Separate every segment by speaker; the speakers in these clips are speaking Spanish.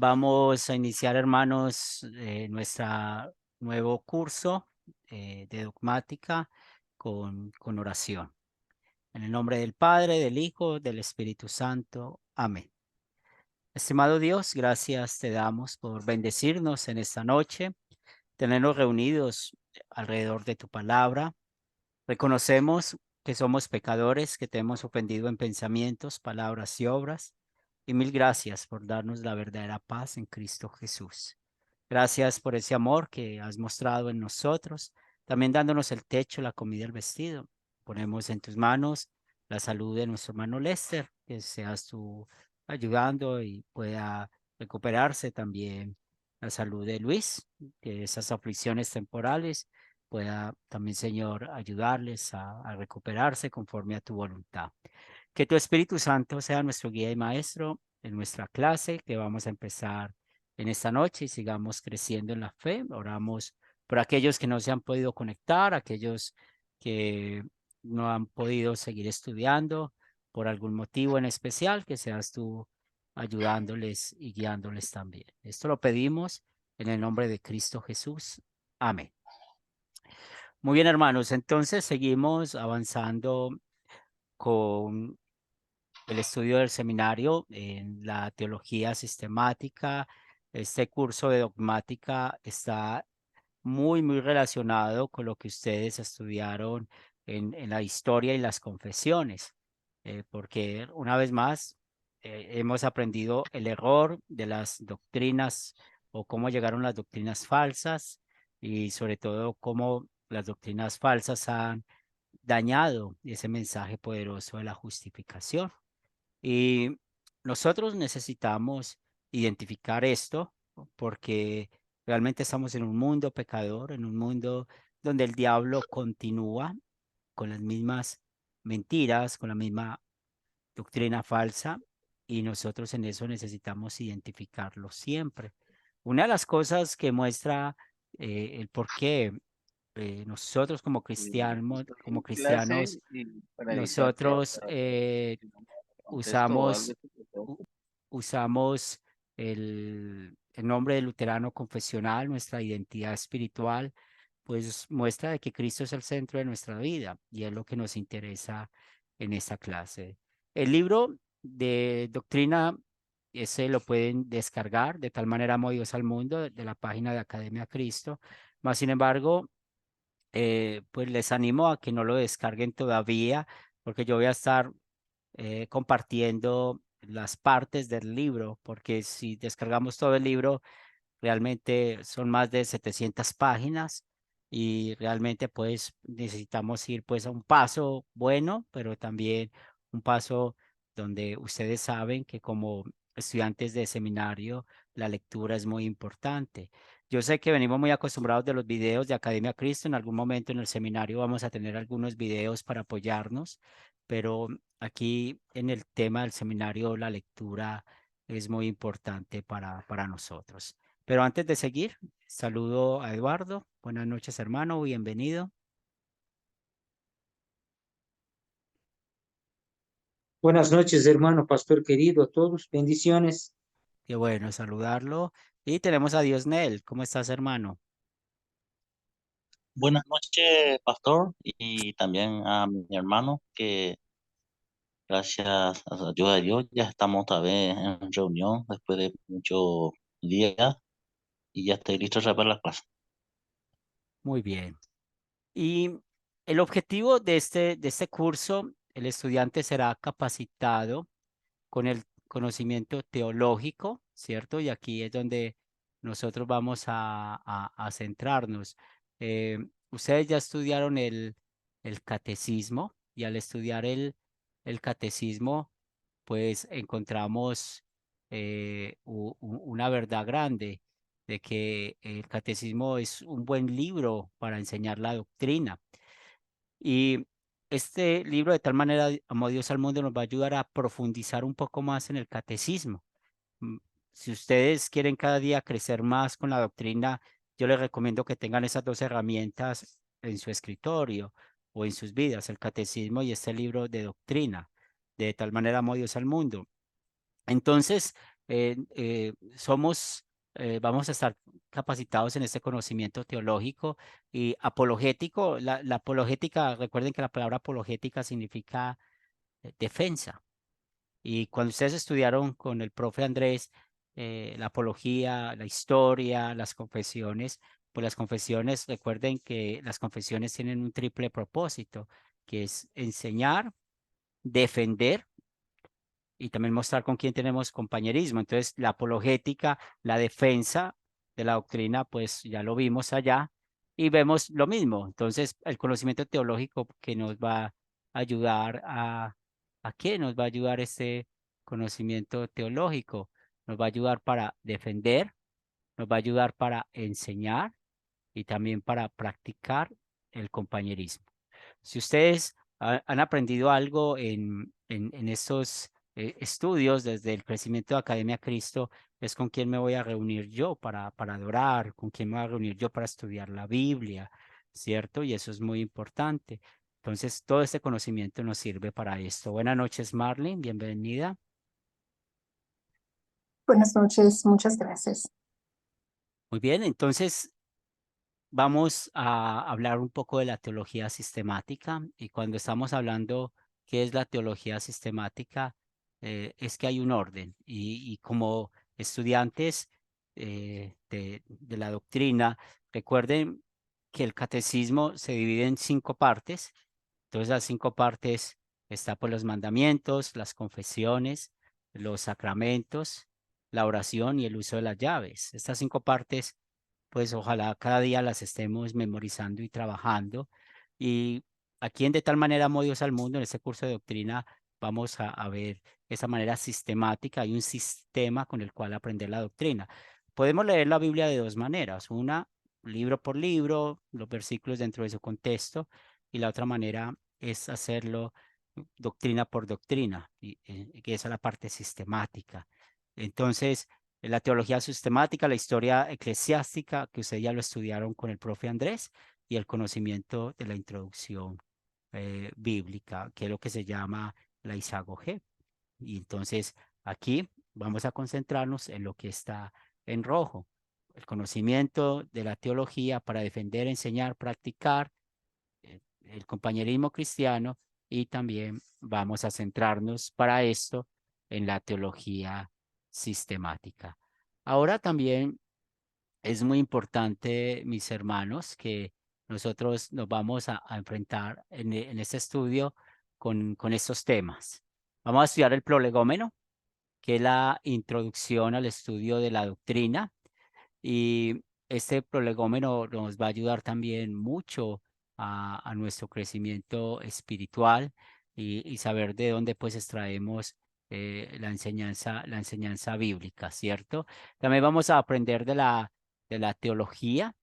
Speaker 1: Vamos a iniciar, hermanos, nuestro nuevo curso de dogmática con oración. En el nombre del Padre, del Hijo, del Espíritu Santo. Amén. Estimado Dios, gracias te damos por bendecirnos en esta noche, tenernos reunidos alrededor de tu palabra. Reconocemos que somos pecadores, que te hemos ofendido en pensamientos, palabras y obras. Y mil gracias por darnos la verdadera paz en Cristo Jesús. Gracias por ese amor que has mostrado en nosotros, también dándonos el techo, la comida, el vestido. Ponemos en tus manos la salud de nuestro hermano Lester, que seas tú ayudando y pueda recuperarse también la salud de Luis, que esas aflicciones temporales pueda también, Señor, ayudarles a recuperarse conforme a tu voluntad. Que tu Espíritu Santo sea nuestro guía y maestro en nuestra clase que vamos a empezar en esta noche y sigamos creciendo en la fe. Oramos por aquellos que no se han podido conectar, aquellos que no han podido seguir estudiando por algún motivo en especial, que seas tú ayudándoles y guiándoles también. Esto lo pedimos en el nombre de Cristo Jesús. Amén. Muy bien, hermanos, entonces seguimos avanzando con el estudio del seminario en la teología sistemática. Este curso de dogmática está muy relacionado con lo que ustedes estudiaron en la historia y las confesiones, porque una vez más hemos aprendido el error de las doctrinas o cómo llegaron las doctrinas falsas y sobre todo cómo las doctrinas falsas han dañado ese mensaje poderoso de la justificación. Y nosotros necesitamos identificar esto porque realmente estamos en un mundo pecador, en un mundo donde el diablo continúa con las mismas mentiras, con la misma doctrina falsa, y nosotros en eso necesitamos identificarlo siempre. Una de las cosas que muestra el por qué nosotros como
Speaker 2: Clase
Speaker 1: cristianos,
Speaker 2: y para evitar que
Speaker 1: nosotros
Speaker 2: contesto o algo
Speaker 1: usamos,
Speaker 2: así, por favor.
Speaker 1: u- usamos el nombre de luterano confesional, nuestra identidad espiritual, pues muestra de que Cristo es el centro de nuestra vida y es lo que nos interesa en esta clase. El libro de doctrina, ese lo pueden descargar, de tal manera amó Dios al mundo, de la página de Academia Cristo. Mas, sin embargo, pues les animo a que no lo descarguen todavía, porque yo voy a estar compartiendo las partes del libro, porque si descargamos todo el libro, realmente son más de 700 páginas y realmente pues necesitamos ir pues a un paso bueno, pero también un paso donde ustedes saben que como estudiantes de seminario la lectura es muy importante. Yo sé que venimos muy acostumbrados de los videos de Academia Cristo. En algún momento en el seminario vamos a tener algunos videos para apoyarnos, pero aquí en el tema del seminario la lectura es muy importante para nosotros. Pero antes de seguir, saludo a Eduardo. Buenas noches, hermano. Bienvenido.
Speaker 3: Buenas noches, hermano pastor querido, a todos, bendiciones.
Speaker 1: Qué bueno saludarlo. Y tenemos a Diosnel. ¿Cómo estás, hermano?
Speaker 4: Buenas noches, pastor, y también a mi hermano, que gracias a la ayuda de Dios ya estamos otra vez en reunión después de muchos días y ya estoy listo para la clase.
Speaker 1: Muy bien. Y el objetivo de este curso, el estudiante será capacitado con el conocimiento teológico, ¿cierto? Y aquí es donde nosotros vamos a centrarnos. Ustedes ya estudiaron el catecismo y al estudiar el catecismo, pues encontramos una verdad grande de que el catecismo es un buen libro para enseñar la doctrina. Y este libro, de tal manera, amó Dios al mundo, nos va a ayudar a profundizar un poco más en el catecismo. Mm, Si ustedes quieren cada día crecer más con la doctrina, yo les recomiendo que tengan esas dos herramientas en su escritorio o en sus vidas, el catecismo y este libro de doctrina. De tal manera amó Dios al mundo. Entonces, vamos a estar capacitados en este conocimiento teológico y apologético. La apologética, recuerden que la palabra apologética significa defensa. Y cuando ustedes estudiaron con el profe Andrés la apología, la historia, las confesiones, pues las confesiones, recuerden que las confesiones tienen un triple propósito, que es enseñar, defender y también mostrar con quién tenemos compañerismo. Entonces, la apologética, la defensa de la doctrina, pues ya lo vimos allá y vemos lo mismo. Entonces, el conocimiento teológico que nos va a ayudar ¿a qué nos va a ayudar este conocimiento teológico? Nos va a ayudar para defender, nos va a ayudar para enseñar y también para practicar el compañerismo. Si ustedes han aprendido algo en estos estudios desde el crecimiento de Academia Cristo, es con quién me voy a reunir yo para adorar, con quién me voy a reunir yo para estudiar la Biblia, ¿cierto? Y eso es muy importante. Entonces, todo este conocimiento nos sirve para esto. Buenas noches, Marlene, bienvenida.
Speaker 5: Buenas noches, muchas gracias.
Speaker 1: Muy bien, entonces vamos a hablar un poco de la teología sistemática y cuando estamos hablando qué es la teología sistemática, es que hay un orden y como estudiantes de la doctrina, recuerden que el catecismo se divide en 5 partes. Entonces las 5 partes está por los mandamientos, las confesiones, los sacramentos, la oración y el uso de las llaves. Estas 5 partes pues ojalá cada día las estemos memorizando y trabajando. Y aquí en De tal manera amó Dios al mundo, en este curso de doctrina, vamos a ver esa manera sistemática. Hay un sistema con el cual aprender la doctrina. Podemos leer la Biblia de 2 maneras. Una, libro por libro, los versículos dentro de su contexto. Y la otra manera es hacerlo doctrina por doctrina, que esa es la parte sistemática. Entonces, la teología sistemática, la historia eclesiástica, que ustedes ya lo estudiaron con el profe Andrés, y el conocimiento de la introducción bíblica, que es lo que se llama la Isagoge. Y entonces aquí vamos a concentrarnos en lo que está en rojo, el conocimiento de la teología para defender, enseñar, practicar el compañerismo cristiano y también vamos a centrarnos para esto en la teología sistemática. Ahora también es muy importante, mis hermanos, que nosotros nos vamos a enfrentar en este estudio con estos temas. Vamos a estudiar el prolegómeno, que es la introducción al estudio de la doctrina. Y este prolegómeno nos va a ayudar también mucho a nuestro crecimiento espiritual y saber de dónde pues extraemos la enseñanza bíblica, ¿cierto? También vamos a aprender de la teología,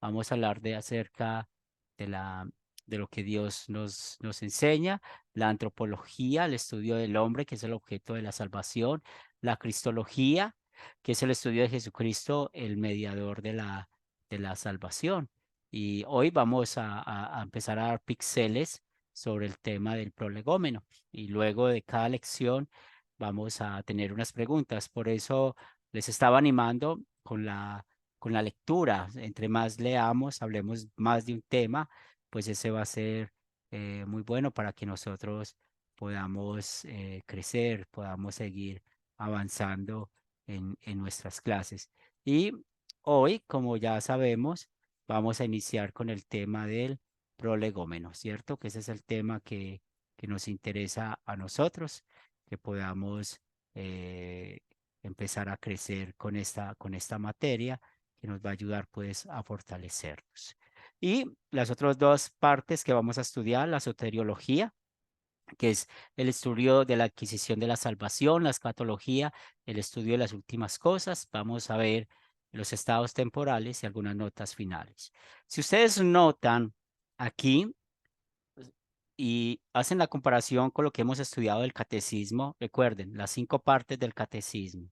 Speaker 1: vamos a hablar acerca de de lo que Dios nos enseña, la antropología, el estudio del hombre, que es el objeto de la salvación, la cristología, que es el estudio de Jesucristo, el mediador de la salvación. Y hoy vamos a empezar a dar píxeles sobre el tema del prolegómeno. Y luego de cada lección vamos a tener unas preguntas. Por eso les estaba animando con la lectura. Entre más leamos, hablemos más de un tema, pues ese va a ser muy bueno para que nosotros podamos crecer, podamos seguir avanzando en nuestras clases. Y hoy, como ya sabemos, vamos a iniciar con el tema del prolegómeno, ¿cierto? Que ese es el tema que nos interesa a nosotros, que podamos empezar a crecer con esta materia que nos va a ayudar pues a fortalecernos. Y las otras 2 partes que vamos a estudiar, la soteriología, que es el estudio de la adquisición de la salvación, la escatología, el estudio de las últimas cosas. Vamos a ver los estados temporales y algunas notas finales. Si ustedes notan aquí y hacen la comparación con lo que hemos estudiado del catecismo, recuerden las 5 partes del catecismo,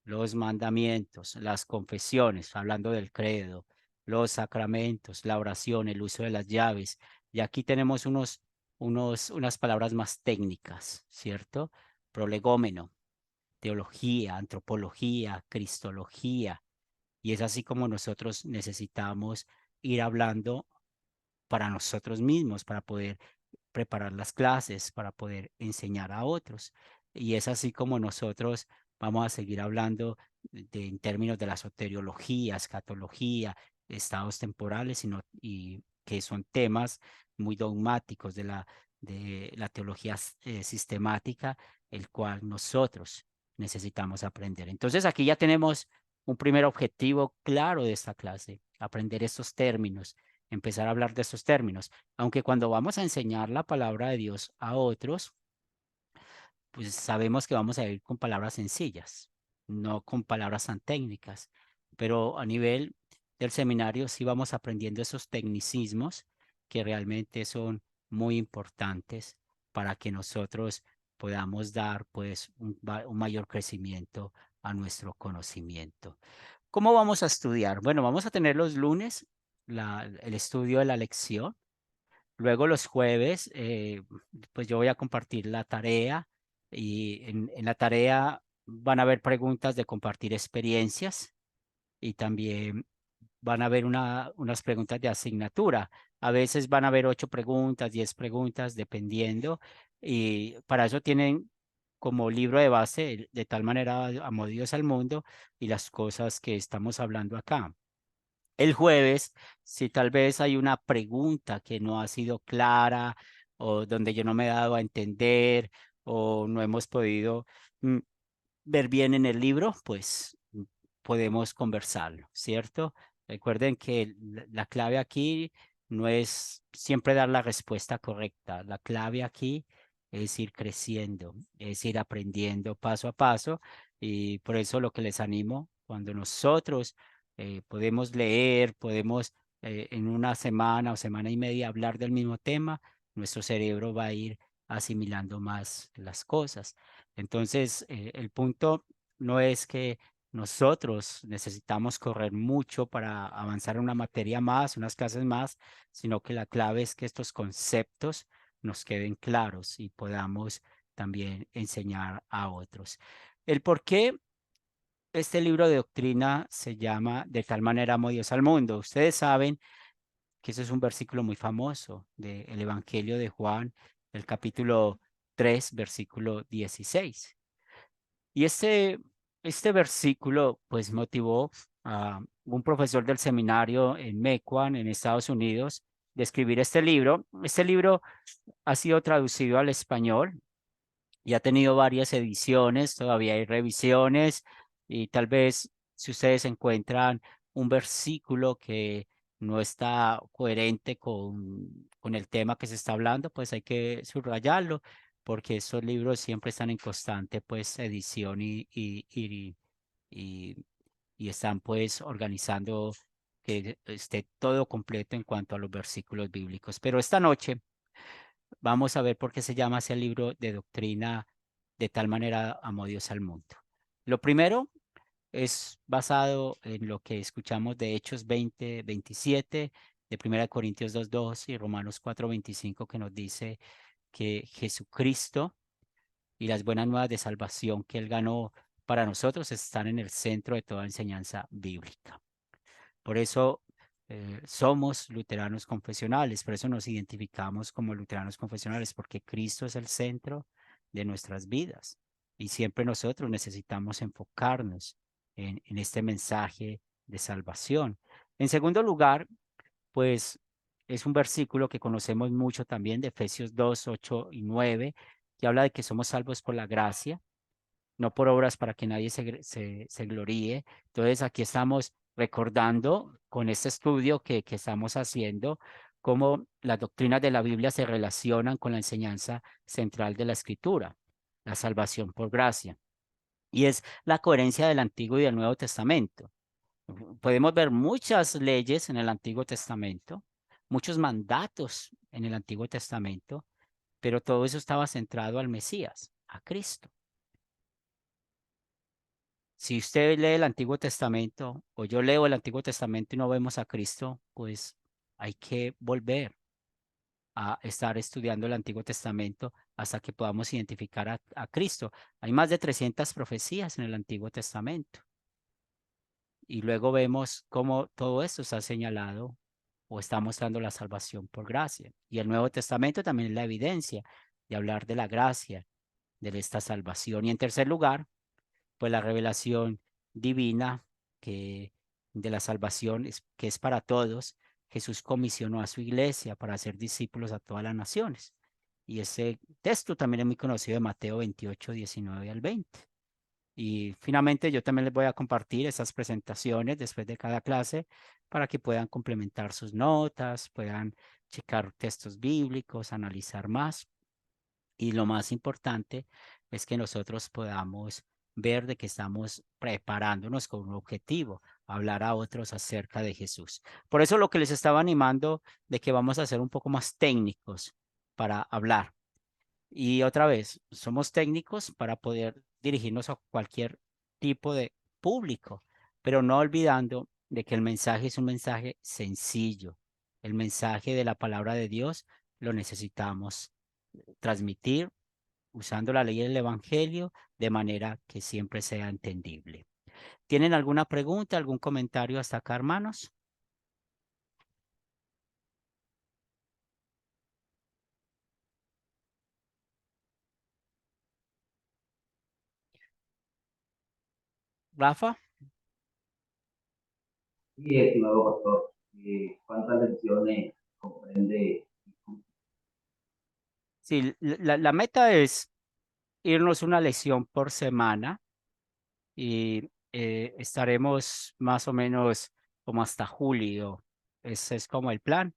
Speaker 1: los mandamientos, las confesiones, hablando del credo, los sacramentos, la oración, el uso de las llaves. Y aquí tenemos unas palabras más técnicas, ¿cierto? Prolegómeno. teología, antropología, cristología. Y es así como nosotros necesitamos ir hablando para nosotros mismos, para poder preparar las clases, para poder enseñar a otros. Y es así como nosotros vamos a seguir hablando en términos de la soteriología, escatología, estados temporales, y que son temas muy dogmáticos de la teología sistemática, el cual nosotros necesitamos aprender. Entonces aquí ya tenemos un primer objetivo claro de esta clase, aprender estos términos, empezar a hablar de estos términos. Aunque cuando vamos a enseñar la palabra de Dios a otros, pues sabemos que vamos a ir con palabras sencillas, no con palabras tan técnicas, pero a nivel del seminario sí vamos aprendiendo esos tecnicismos que realmente son muy importantes para que nosotros podamos dar pues un mayor crecimiento a nuestro conocimiento. ¿Cómo vamos a estudiar? Bueno, vamos a tener los lunes el estudio de la lección. Luego los jueves, pues yo voy a compartir la tarea y en la tarea van a haber preguntas de compartir experiencias y también van a haber unas preguntas de asignatura. A veces van a haber 8 preguntas, 10 preguntas, dependiendo. Y para eso tienen como libro de base, de tal manera amó Dios al mundo y las cosas que estamos hablando acá. El jueves, si tal vez hay una pregunta que no ha sido clara o donde yo no me he dado a entender o no hemos podido mm, ver bien en el libro, pues podemos conversarlo, ¿cierto? Recuerden que la clave aquí no es siempre dar la respuesta correcta. La clave aquí es ir creciendo, es ir aprendiendo paso a paso y por eso lo que les animo, cuando nosotros podemos leer, podemos en una semana o semana y media hablar del mismo tema, nuestro cerebro va a ir asimilando más las cosas. Entonces, el punto no es que nosotros necesitamos correr mucho para avanzar en una materia más, unas clases más, sino que la clave es que estos conceptos nos queden claros y podamos también enseñar a otros. El por qué este libro de doctrina se llama De tal manera amó Dios al mundo. Ustedes saben que ese es un versículo muy famoso del Evangelio de Juan, el capítulo 3, versículo 16. Y este versículo pues motivó a un profesor del seminario en Mequon, en Estados Unidos, de escribir este libro. Este libro ha sido traducido al español y ha tenido varias ediciones, todavía hay revisiones y tal vez si ustedes encuentran un versículo que no está coherente con el tema que se está hablando, pues hay que subrayarlo porque estos libros siempre están en constante pues edición y, y están pues organizando que esté todo completo en cuanto a los versículos bíblicos. Pero esta noche vamos a ver por qué se llama ese libro de doctrina De tal manera amó Dios al mundo. Lo primero es basado en lo que escuchamos de Hechos 20, 27, de 1 Corintios 2, 2 y Romanos 4, 25, que nos dice que Jesucristo y las buenas nuevas de salvación que Él ganó para nosotros están en el centro de toda enseñanza bíblica. Por eso somos luteranos confesionales, por eso nos identificamos como luteranos confesionales, porque Cristo es el centro de nuestras vidas y siempre nosotros necesitamos enfocarnos en este mensaje de salvación. En segundo lugar, pues es un versículo que conocemos mucho también de Efesios 2, 8 y 9, que habla de que somos salvos por la gracia, no por obras para que nadie se gloríe. Entonces aquí estamos recordando con este estudio que estamos haciendo cómo las doctrinas de la Biblia se relacionan con la enseñanza central de la Escritura, la salvación por gracia. Y es la coherencia del Antiguo y del Nuevo Testamento. Podemos ver muchas leyes en el Antiguo Testamento, muchos mandatos en el Antiguo Testamento, pero todo eso estaba centrado al Mesías, a Cristo. Si usted lee el Antiguo Testamento o yo leo el Antiguo Testamento y no vemos a Cristo, pues hay que volver a estar estudiando el Antiguo Testamento hasta que podamos identificar a Cristo. Hay más de 300 profecías en el Antiguo Testamento. Y luego vemos cómo todo esto está señalado o está mostrando la salvación por gracia. Y el Nuevo Testamento también es la evidencia de hablar de la gracia, de esta salvación. Y en tercer lugar, pues la revelación divina que de la salvación que es para todos. Jesús comisionó a su iglesia para hacer discípulos a todas las naciones. Y ese texto también es muy conocido de Mateo 28, 19 al 20. Y finalmente yo también les voy a compartir esas presentaciones después de cada clase para que puedan complementar sus notas, puedan checar textos bíblicos, analizar más. Y lo más importante es que nosotros podamos ver de que estamos preparándonos con un objetivo, hablar a otros acerca de Jesús. Por eso lo que les estaba animando de que vamos a ser un poco más técnicos para hablar. Y otra vez, somos técnicos para poder dirigirnos a cualquier tipo de público, pero no olvidando de que el mensaje es un mensaje sencillo. El mensaje de la palabra de Dios lo necesitamos transmitir usando la ley del Evangelio de manera que siempre sea entendible. ¿Tienen alguna pregunta, algún comentario hasta acá, hermanos? Rafa.
Speaker 6: Sí, estimado pastor, ¿cuántas lecciones comprende?
Speaker 1: Sí, la meta es irnos una lección por semana y estaremos más o menos como hasta julio. Ese es como el plan,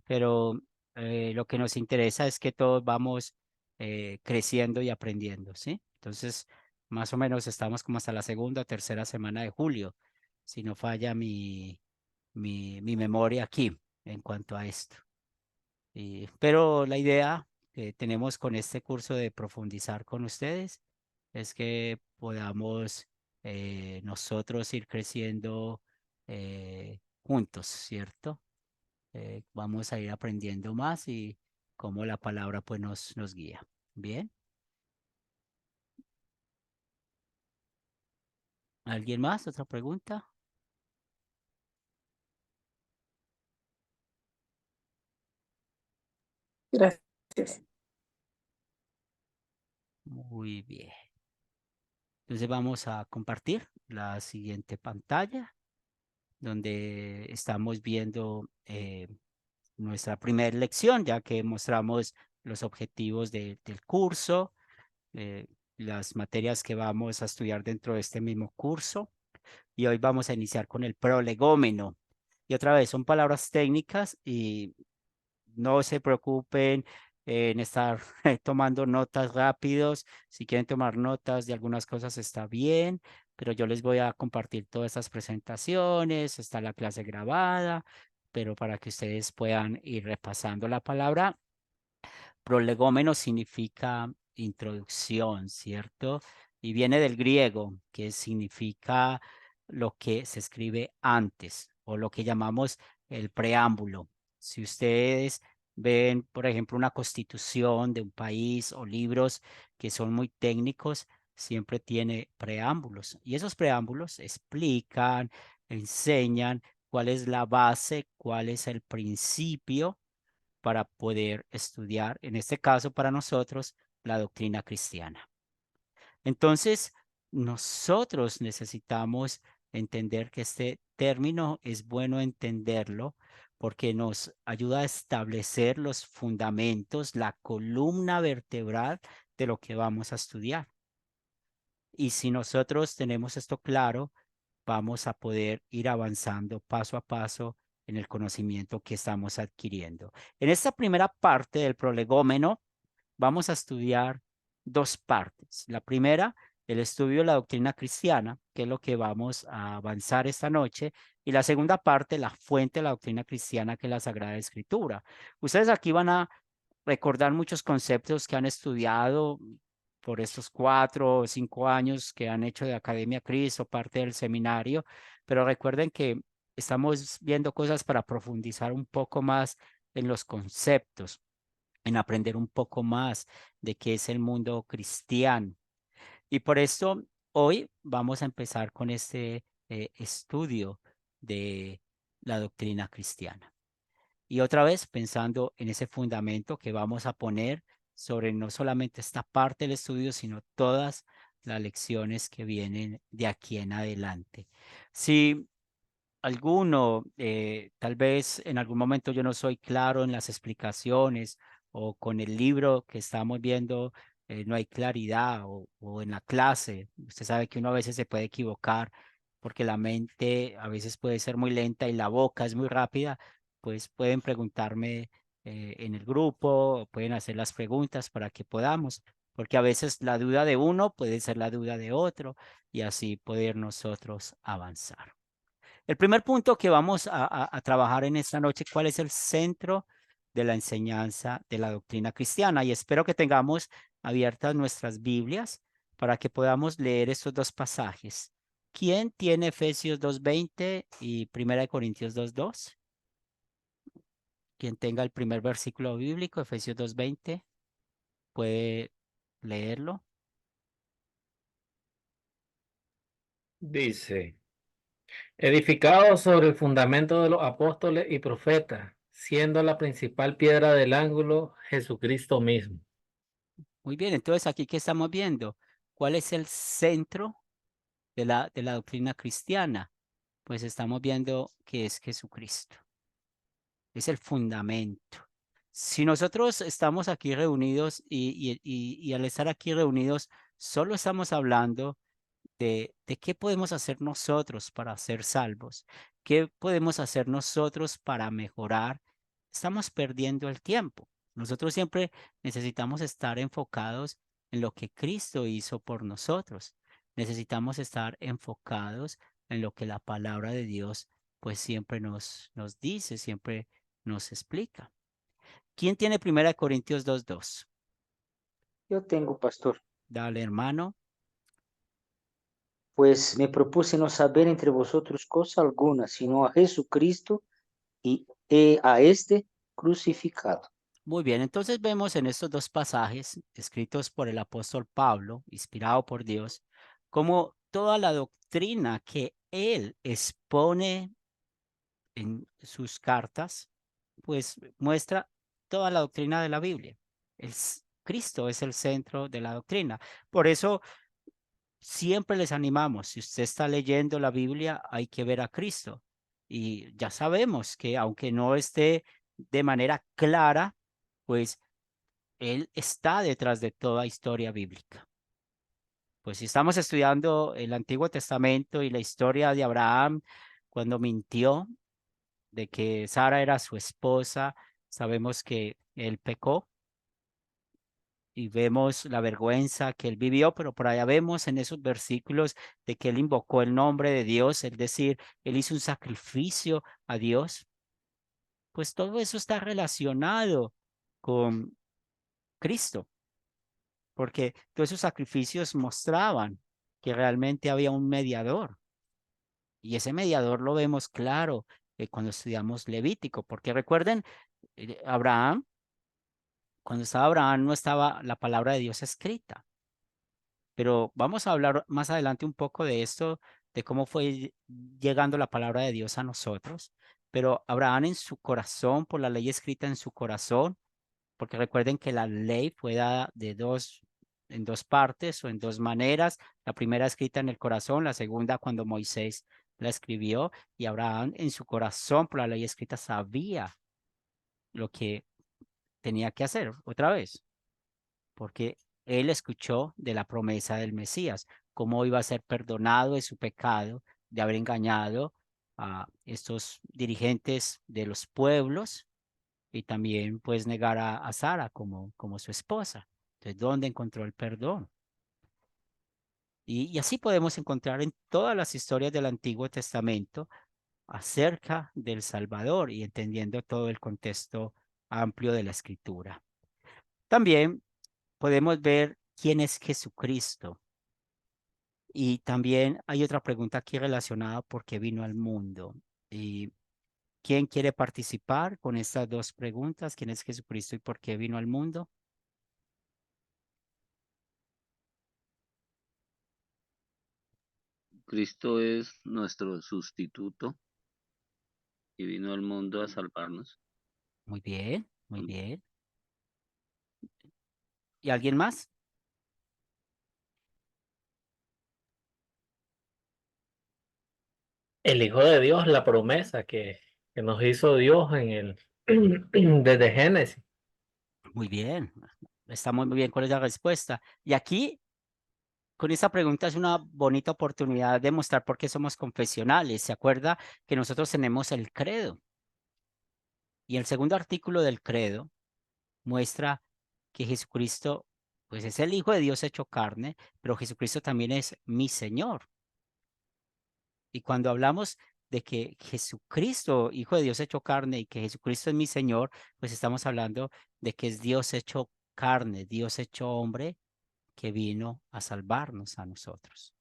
Speaker 1: pero lo que nos interesa es que todos vamos creciendo y aprendiendo, ¿sí? Entonces, más o menos estamos como hasta la segunda o tercera semana de julio, si no falla mi memoria aquí en cuanto a esto. Pero la idea que tenemos con este curso de profundizar con ustedes es que podamos nosotros ir creciendo juntos, ¿cierto? Vamos a ir aprendiendo más y cómo la palabra pues nos guía. Bien. ¿Alguien más? ¿Otra pregunta?
Speaker 5: Gracias.
Speaker 1: Muy bien. Entonces vamos a compartir la siguiente pantalla donde estamos viendo nuestra primera lección, ya que mostramos los objetivos del curso, eh, las materias que vamos a estudiar dentro de este mismo curso. Y hoy vamos a iniciar con el prolegómeno. Y otra vez, son palabras técnicas y no se preocupen en estar tomando notas rápidos. Si quieren tomar notas de algunas cosas está bien, pero yo les voy a compartir todas estas presentaciones, está la clase grabada, pero para que ustedes puedan ir repasando la palabra. Prolegómeno significa introducción, ¿cierto? Y viene del griego, que significa lo que se escribe antes o lo que llamamos el preámbulo. Si ustedes ven, por ejemplo, una constitución de un país o libros que son muy técnicos, siempre tiene preámbulos. Y esos preámbulos explican, enseñan cuál es la base, cuál es el principio para poder estudiar, en este caso para nosotros, la doctrina cristiana. Entonces, nosotros necesitamos entender que este término es bueno entenderlo porque nos ayuda a establecer los fundamentos, la columna vertebral de lo que vamos a estudiar. Y si nosotros tenemos esto claro, vamos a poder ir avanzando paso a paso en el conocimiento que estamos adquiriendo. En esta primera parte del prolegómeno vamos a estudiar dos partes. La primera, el estudio de la doctrina cristiana, que es lo que vamos a avanzar esta noche, y la segunda parte, la fuente de la doctrina cristiana, que es la Sagrada Escritura. Ustedes aquí van a recordar muchos conceptos que han estudiado por estos 4 o 5 años que han hecho de Academia Cristo, parte del seminario, pero recuerden que estamos viendo cosas para profundizar un poco más en los conceptos. en aprender un poco más de qué es el mundo cristiano. Y por esto hoy vamos a empezar con este estudio de la doctrina cristiana. Y otra vez pensando en ese fundamento que vamos a poner sobre no solamente esta parte del estudio, sino todas las lecciones que vienen de aquí en adelante. Si alguno, tal vez en algún momento yo no soy claro en las explicaciones o con el libro que estamos viendo no hay claridad o en la clase. Usted sabe que uno a veces se puede equivocar porque la mente a veces puede ser muy lenta y la boca es muy rápida, pues pueden preguntarme en el grupo, o pueden hacer las preguntas para que podamos, porque a veces la duda de uno puede ser la duda de otro y así poder nosotros avanzar. El primer punto que vamos a trabajar en esta noche, ¿cuál es el centro de la enseñanza de la doctrina cristiana? Y espero que tengamos abiertas nuestras Biblias para que podamos leer estos dos pasajes. ¿Quién tiene Efesios 2:20 y 1 Corintios 2:2? Quien tenga el primer versículo bíblico, Efesios 2:20, puede leerlo.
Speaker 2: Dice, edificado sobre el fundamento de los apóstoles y profetas, siendo la principal piedra del ángulo Jesucristo mismo.
Speaker 1: Muy bien, entonces aquí ¿qué estamos viendo? ¿Cuál es el centro de la doctrina cristiana? Pues estamos viendo que es Jesucristo. Es el fundamento. Si nosotros estamos aquí reunidos y al estar aquí reunidos, solo estamos hablando de qué podemos hacer nosotros para ser salvos, qué podemos hacer nosotros para mejorar, estamos perdiendo el tiempo. Nosotros siempre necesitamos estar enfocados en lo que Cristo hizo por nosotros. Necesitamos estar enfocados en lo que la palabra de Dios pues siempre nos dice, siempre nos explica. ¿Quién tiene 1 Corintios 2:2?
Speaker 3: Yo tengo, pastor.
Speaker 1: Dale, hermano.
Speaker 3: Pues me propuse no saber entre vosotros cosa alguna, sino a Jesucristo y a este crucificado.
Speaker 1: Muy bien, entonces vemos en estos dos pasajes escritos por el apóstol Pablo, inspirado por Dios, como toda la doctrina que él expone en sus cartas, pues muestra toda la doctrina de la Biblia. Cristo es el centro de la doctrina. Por eso siempre les animamos, si usted está leyendo la Biblia, hay que ver a Cristo. Y ya sabemos que aunque no esté de manera clara, pues él está detrás de toda historia bíblica. Pues si estamos estudiando el Antiguo Testamento y la historia de Abraham cuando mintió de que Sara era su esposa, sabemos que él pecó y vemos la vergüenza que él vivió, pero por allá vemos en esos versículos de que él invocó el nombre de Dios, es decir, él hizo un sacrificio a Dios. Pues todo eso está relacionado con Cristo, porque todos esos sacrificios mostraban que realmente había un mediador. Y ese mediador lo vemos claro cuando estudiamos Levítico, porque recuerden, Abraham, cuando estaba Abraham no estaba la palabra de Dios escrita, pero vamos a hablar más adelante un poco de esto, de cómo fue llegando la palabra de Dios a nosotros. Pero Abraham en su corazón, por la ley escrita en su corazón, porque recuerden que la ley fue dada en dos partes o en dos maneras. La primera escrita en el corazón, la segunda cuando Moisés la escribió, y Abraham en su corazón por la ley escrita sabía lo que tenía que hacer otra vez, porque él escuchó de la promesa del Mesías, cómo iba a ser perdonado de su pecado, de haber engañado a estos dirigentes de los pueblos y también pues negar a Sara como su esposa. Entonces, ¿dónde encontró el perdón? Y así podemos encontrar en todas las historias del Antiguo Testamento acerca del Salvador y entendiendo todo el contexto amplio de la Escritura. También podemos ver quién es Jesucristo. Y también hay otra pregunta aquí relacionada por qué vino al mundo. Y ¿Quién quiere participar con estas dos preguntas? ¿Quién es Jesucristo y por qué vino al mundo?
Speaker 7: Cristo es nuestro sustituto y vino al mundo a salvarnos.
Speaker 1: Muy bien, muy
Speaker 7: Mm.
Speaker 1: bien. ¿Y alguien más?
Speaker 2: El Hijo de Dios, la promesa que nos hizo Dios en el desde Génesis.
Speaker 1: Muy bien. Está muy bien con esa respuesta. Y aquí, con esta pregunta, es una bonita oportunidad de mostrar por qué somos confesionales. ¿Se acuerda que nosotros tenemos el credo? Y el segundo artículo del credo muestra que Jesucristo, pues es el Hijo de Dios hecho carne, pero Jesucristo también es mi Señor. Y cuando hablamos de que Jesucristo, Hijo de Dios hecho carne, y que Jesucristo es mi Señor, pues estamos hablando de que es Dios hecho carne, Dios hecho hombre, que vino a salvarnos a nosotros.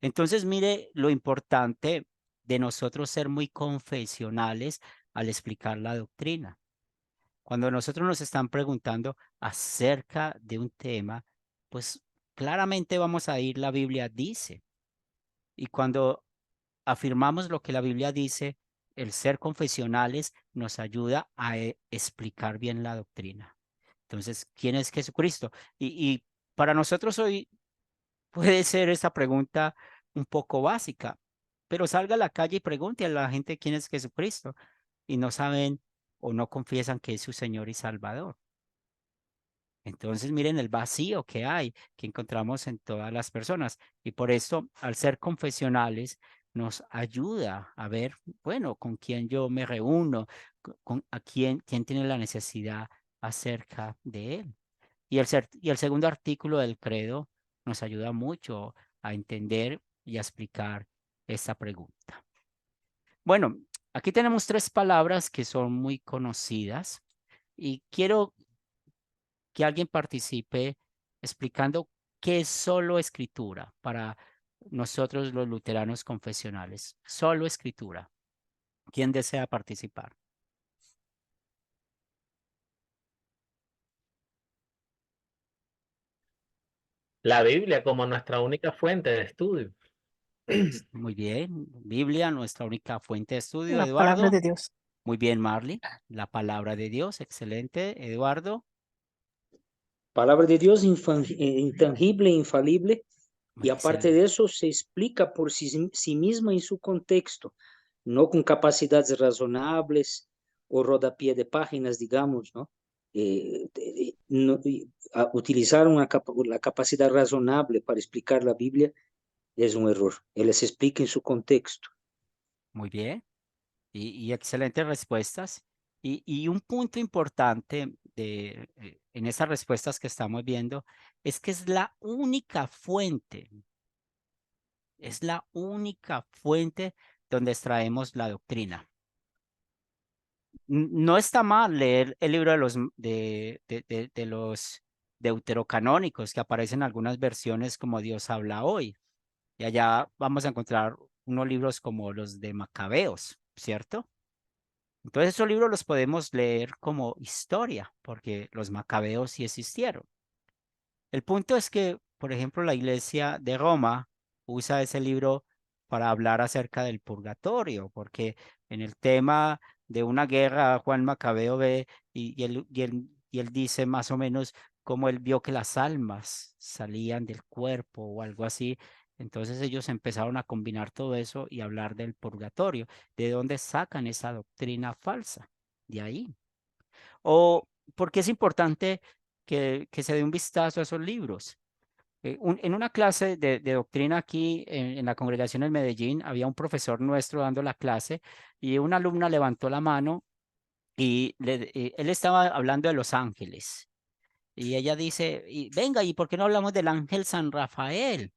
Speaker 1: Entonces, mire lo importante de nosotros ser muy confesionales al explicar la doctrina. Cuando nosotros nos están preguntando acerca de un tema, pues claramente vamos a ir, la Biblia dice. Y cuando afirmamos lo que la Biblia dice, el ser confesionales nos ayuda a explicar bien la doctrina. Entonces, ¿quién es Jesucristo? Y para nosotros hoy puede ser esta pregunta un poco básica, pero salga a la calle y pregunte a la gente quién es Jesucristo y no saben o no confiesan que es su Señor y Salvador. Entonces, miren el vacío que hay, que encontramos en todas las personas. Y por esto, al ser confesionales, nos ayuda a ver, bueno, con quién yo me reúno, a quién tiene la necesidad acerca de él. Y el segundo artículo del credo nos ayuda mucho a entender y a explicar esta pregunta. Bueno, aquí tenemos tres palabras que son muy conocidas y quiero que alguien participe explicando qué es solo escritura para nosotros los luteranos confesionales. Solo escritura. ¿Quién desea participar?
Speaker 2: La Biblia como nuestra única fuente de estudio.
Speaker 1: Muy bien. Biblia, nuestra única fuente de estudio.
Speaker 5: La palabra
Speaker 1: Eduardo.
Speaker 5: de Dios.
Speaker 1: Muy bien, Marley. La palabra de Dios. Excelente. Eduardo.
Speaker 3: Palabra de Dios intangible, infalible, y aparte
Speaker 1: Excelente.
Speaker 3: de eso se explica por sí misma en su contexto, no con capacidades razonables o rodapié de páginas, digamos, ¿no? Utilizar la capacidad razonable para explicar la Biblia es un error. Él se explica en su contexto.
Speaker 1: Muy bien. Y excelentes respuestas. Y un punto importante en esas respuestas que estamos viendo es que es la única fuente donde extraemos la doctrina. No está mal leer el libro de los deuterocanónicos que aparecen en algunas versiones como Dios habla hoy. Y allá vamos a encontrar unos libros como los de Macabeos, ¿cierto? Entonces esos libros los podemos leer como historia, porque los macabeos sí existieron. El punto es que, por ejemplo, la iglesia de Roma usa ese libro para hablar acerca del purgatorio, porque en el tema de una guerra, Juan Macabeo ve y él dice más o menos cómo él vio que las almas salían del cuerpo o algo así. Entonces ellos empezaron a combinar todo eso y hablar del purgatorio. ¿De dónde sacan esa doctrina falsa? De ahí. O porque es importante que se dé un vistazo a esos libros. En una clase de doctrina aquí en la congregación en Medellín, había un profesor nuestro dando la clase y una alumna levantó la mano y él estaba hablando de los ángeles. Y ella dice, venga, ¿y por qué no hablamos del ángel San Rafael?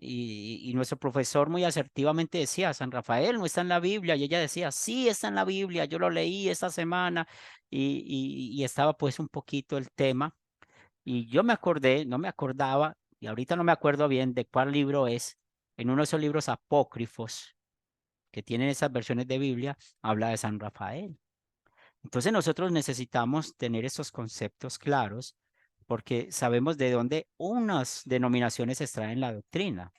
Speaker 1: Y nuestro profesor muy asertivamente decía, San Rafael no está en la Biblia. Y ella decía, sí, está en la Biblia, yo lo leí esta semana y estaba pues un poquito el tema. Y yo me acordé, no me acordaba, y ahorita no me acuerdo bien de cuál libro es, en uno de esos libros apócrifos, que tienen esas versiones de Biblia, habla de San Rafael. Entonces nosotros necesitamos tener esos conceptos claros porque sabemos de dónde unas denominaciones extraen la doctrina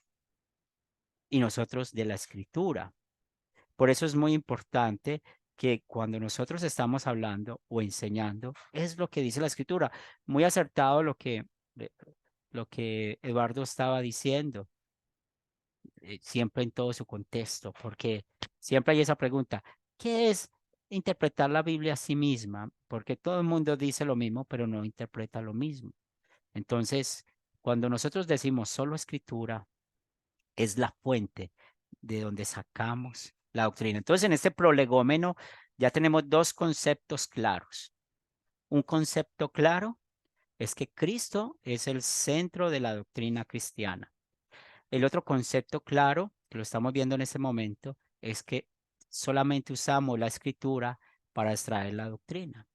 Speaker 1: y nosotros de la escritura. Por eso es muy importante que cuando nosotros estamos hablando o enseñando, es lo que dice la escritura. Muy acertado lo que Eduardo estaba diciendo, siempre en todo su contexto, porque siempre hay esa pregunta, ¿qué es interpretar la Biblia a sí misma? Porque todo el mundo dice lo mismo, pero no interpreta lo mismo. Entonces, cuando nosotros decimos solo escritura, es la fuente de donde sacamos la doctrina. Entonces, en este prolegómeno ya tenemos dos conceptos claros. Un concepto claro es que Cristo es el centro de la doctrina cristiana. El otro concepto claro, que lo estamos viendo en este momento, es que solamente usamos la escritura para extraer la doctrina.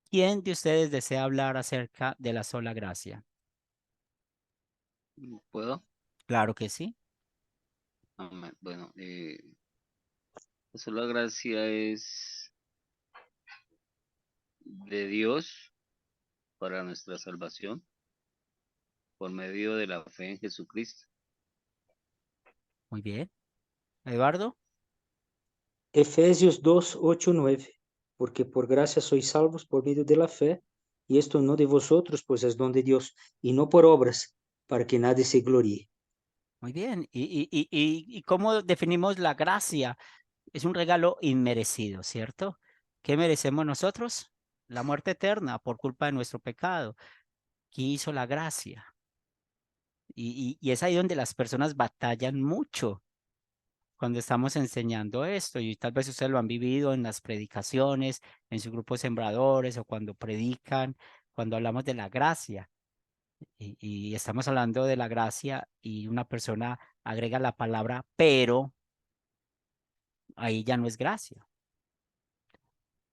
Speaker 1: ¿Quién de ustedes desea hablar acerca de la sola gracia?
Speaker 7: ¿Puedo?
Speaker 1: Claro que sí.
Speaker 7: Amén. Bueno, la sola gracia es de Dios para nuestra salvación por medio de la fe en Jesucristo.
Speaker 1: Muy bien. Eduardo.
Speaker 3: Efesios 2, 8, 9. Porque por gracia sois salvos por medio de la fe, y esto no de vosotros, pues es don de Dios, y no por obras, para que nadie se gloríe.
Speaker 1: Muy bien. ¿Y cómo definimos la gracia? Es un regalo inmerecido, ¿cierto? ¿Qué merecemos nosotros? La muerte eterna por culpa de nuestro pecado. ¿Quién hizo la gracia? Y es ahí donde las personas batallan mucho cuando estamos enseñando esto. Y tal vez ustedes lo han vivido en las predicaciones, en sus grupos sembradores o cuando predican, cuando hablamos de la gracia. Y estamos hablando de la gracia y una persona agrega la palabra pero, ahí ya no es gracia.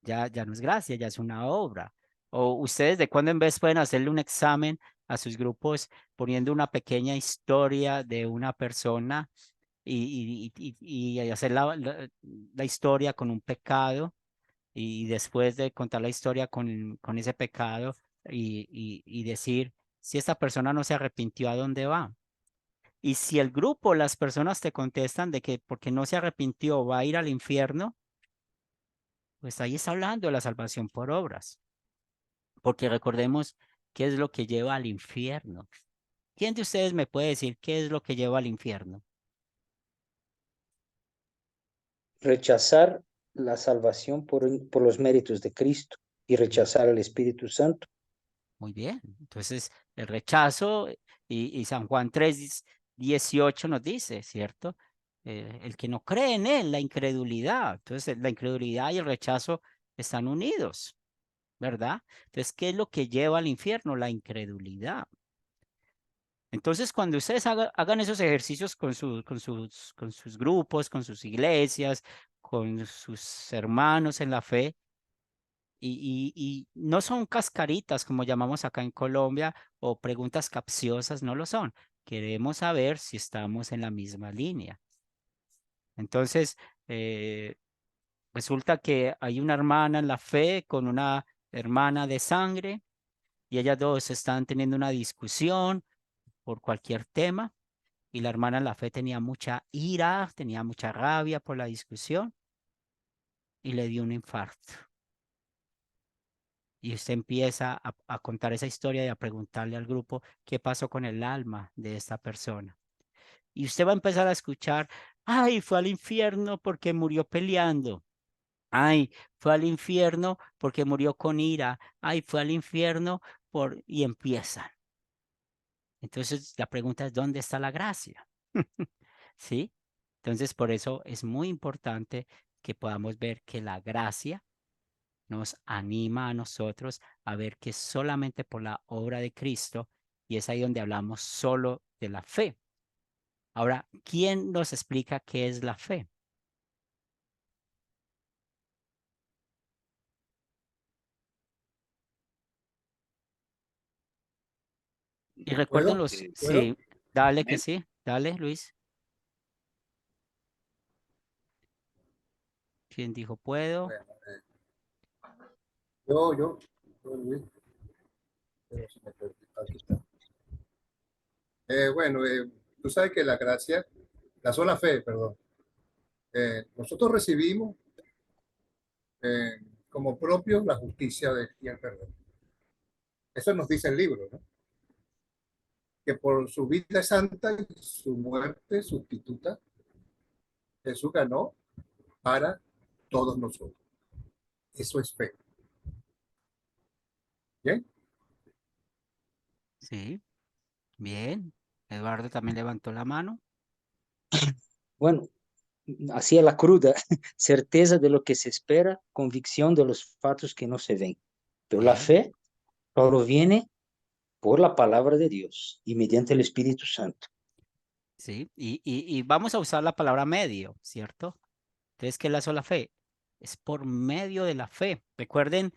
Speaker 1: Ya no es gracia, ya es una obra. O ustedes de cuando en vez pueden hacerle un examen a sus grupos poniendo una pequeña historia de una persona y hacer la historia con un pecado y después de contar la historia con ese pecado y decir si esta persona no se arrepintió, ¿a dónde va? Y si el grupo, las personas te contestan de que porque no se arrepintió va a ir al infierno, pues ahí está hablando de la salvación por obras. Porque recordemos qué es lo que lleva al infierno. ¿Quién de ustedes me puede decir qué es lo que lleva al infierno?
Speaker 3: Rechazar la salvación por los méritos de Cristo y rechazar al Espíritu Santo.
Speaker 1: Muy bien. Entonces, el rechazo y San Juan 3:18 nos dice, ¿cierto? El que no cree en él, la incredulidad. Entonces, la incredulidad y el rechazo están unidos, ¿verdad? Entonces, ¿qué es lo que lleva al infierno? La incredulidad. Entonces, cuando ustedes hagan esos ejercicios con sus grupos, con sus iglesias, con sus hermanos en la fe, y no son cascaritas como llamamos acá en Colombia o preguntas capciosas, no lo son. Queremos saber si estamos en la misma línea. Entonces, eh, resulta que hay una hermana en la fe con una hermana de sangre y ellas dos están teniendo una discusión por cualquier tema y la hermana en la fe tenía mucha ira, tenía mucha rabia por la discusión y le dio un infarto. Y usted empieza a contar esa historia y a preguntarle al grupo qué pasó con el alma de esta persona. Y usted va a empezar a escuchar, ay, fue al infierno porque murió peleando. Ay, fue al infierno porque murió con ira. Ay, fue al infierno por... Y empiezan. Entonces la pregunta es, ¿dónde está la gracia? ¿Sí? Entonces por eso es muy importante que podamos ver que la gracia nos anima a nosotros a ver que solamente por la obra de Cristo, y es ahí donde hablamos solo de la fe. Ahora, ¿quién nos explica qué es la fe? Y recuerden
Speaker 2: ¿Puedo?
Speaker 1: los,
Speaker 2: ¿Puedo?
Speaker 1: sí, dale que
Speaker 7: Amén.
Speaker 1: sí, dale, Luis. ¿Quién dijo puedo?
Speaker 8: Bueno, yo, Luis, pero se me perdió. Aquí está. Bueno, tú sabes que la gracia, la sola fe, perdón, nosotros recibimos como propio la justicia y el perdón. Eso nos dice el libro, ¿no? Que por su vida santa y su muerte sustituta, Jesús ganó para todos nosotros. Eso es fe. ¿Bien?
Speaker 1: Sí, bien. Eduardo también levantó la mano.
Speaker 3: Bueno, así es la cruda, certeza de lo que se espera, convicción de los fatos que no se ven. Pero la
Speaker 1: Bien,
Speaker 3: fe proviene por la palabra de Dios y mediante el Espíritu Santo.
Speaker 1: sí. Y vamos a usar la palabra medio, ¿cierto? Entonces, ¿qué es la sola fe? Es por medio de la fe. Recuerden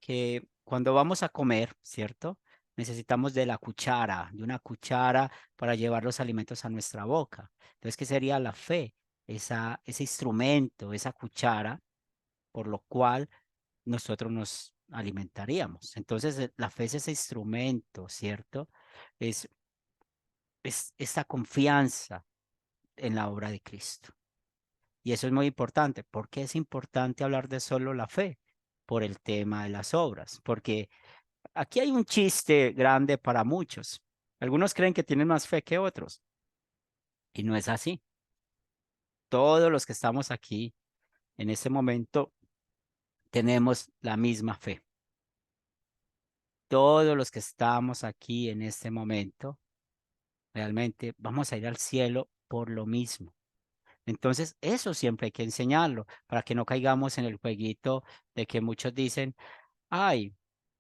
Speaker 1: que cuando vamos a comer, ¿cierto? Necesitamos de la cuchara, de una cuchara para llevar los alimentos a nuestra boca. Entonces, ¿qué sería la fe? Ese instrumento, esa cuchara, por lo cual nosotros nos alimentaríamos. Entonces, la fe es ese instrumento, ¿cierto? Es, es esa confianza en la obra de Cristo. Y eso es muy importante. ¿Por qué es importante hablar de solo la fe? Por el tema de las obras. Porque aquí hay un chiste grande para muchos. Algunos creen que tienen más fe que otros. Y no es así. Todos los que estamos aquí en este momento tenemos la misma fe. Todos los que estamos aquí en este momento realmente vamos a ir al cielo por lo mismo. Entonces, eso siempre hay que enseñarlo para que no caigamos en el jueguito de que muchos dicen, ay,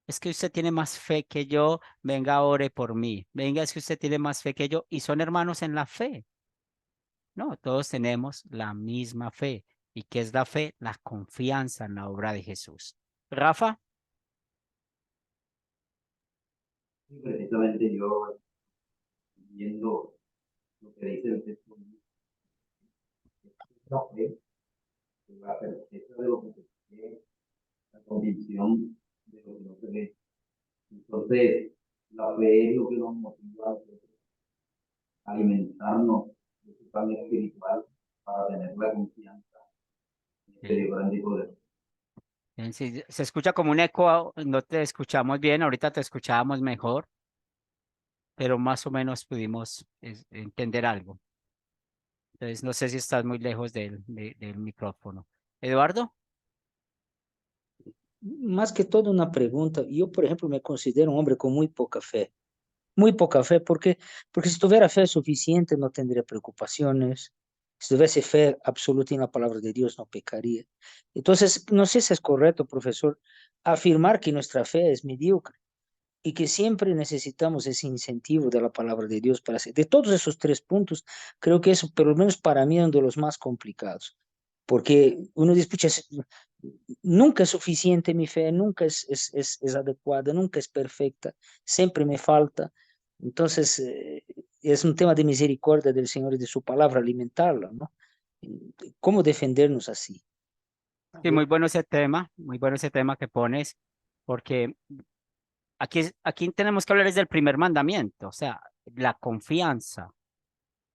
Speaker 1: es que usted tiene más fe que yo, venga, ore por mí. Venga, es que usted tiene más fe que yo y son hermanos en la fe. No, todos tenemos la misma fe. ¿Y qué es la fe? La confianza en la obra de Jesús. Rafa,
Speaker 6: Y precisamente yo, viendo lo que dice el texto, la fe, la certeza de lo que se ve, la convicción de lo que no se ve. Entonces, la fe es lo que nos motiva a alimentarnos de su pan espiritual para tener la confianza en este
Speaker 1: sí,
Speaker 6: Dios grande y poderoso.
Speaker 1: bien, sí, se escucha como un eco, no te escuchamos bien, ahorita te escuchábamos mejor, pero más o menos pudimos entender algo. Entonces, no sé si estás muy lejos del micrófono. Eduardo,
Speaker 3: Más que todo una pregunta, yo por ejemplo me considero un hombre con muy poca fe, porque si tuviera fe suficiente no tendría preocupaciones, si tuviese fe absoluta en la palabra de Dios no pecaría. Entonces, no sé si es correcto, profesor, afirmar que nuestra fe es mediocre y que siempre necesitamos ese incentivo de la palabra de Dios para hacer. De todos esos tres puntos, creo que eso, por lo menos para mí, es uno de los más complicados, porque uno dice, pucha, nunca es suficiente mi fe, nunca es adecuada, nunca es perfecta, siempre me falta. Entonces, es un tema de misericordia del Señor y de su palabra alimentarla, ¿no? ¿Cómo defendernos así?
Speaker 1: sí, muy bueno ese tema que pones, porque aquí tenemos que hablar es del primer mandamiento, o sea, la confianza.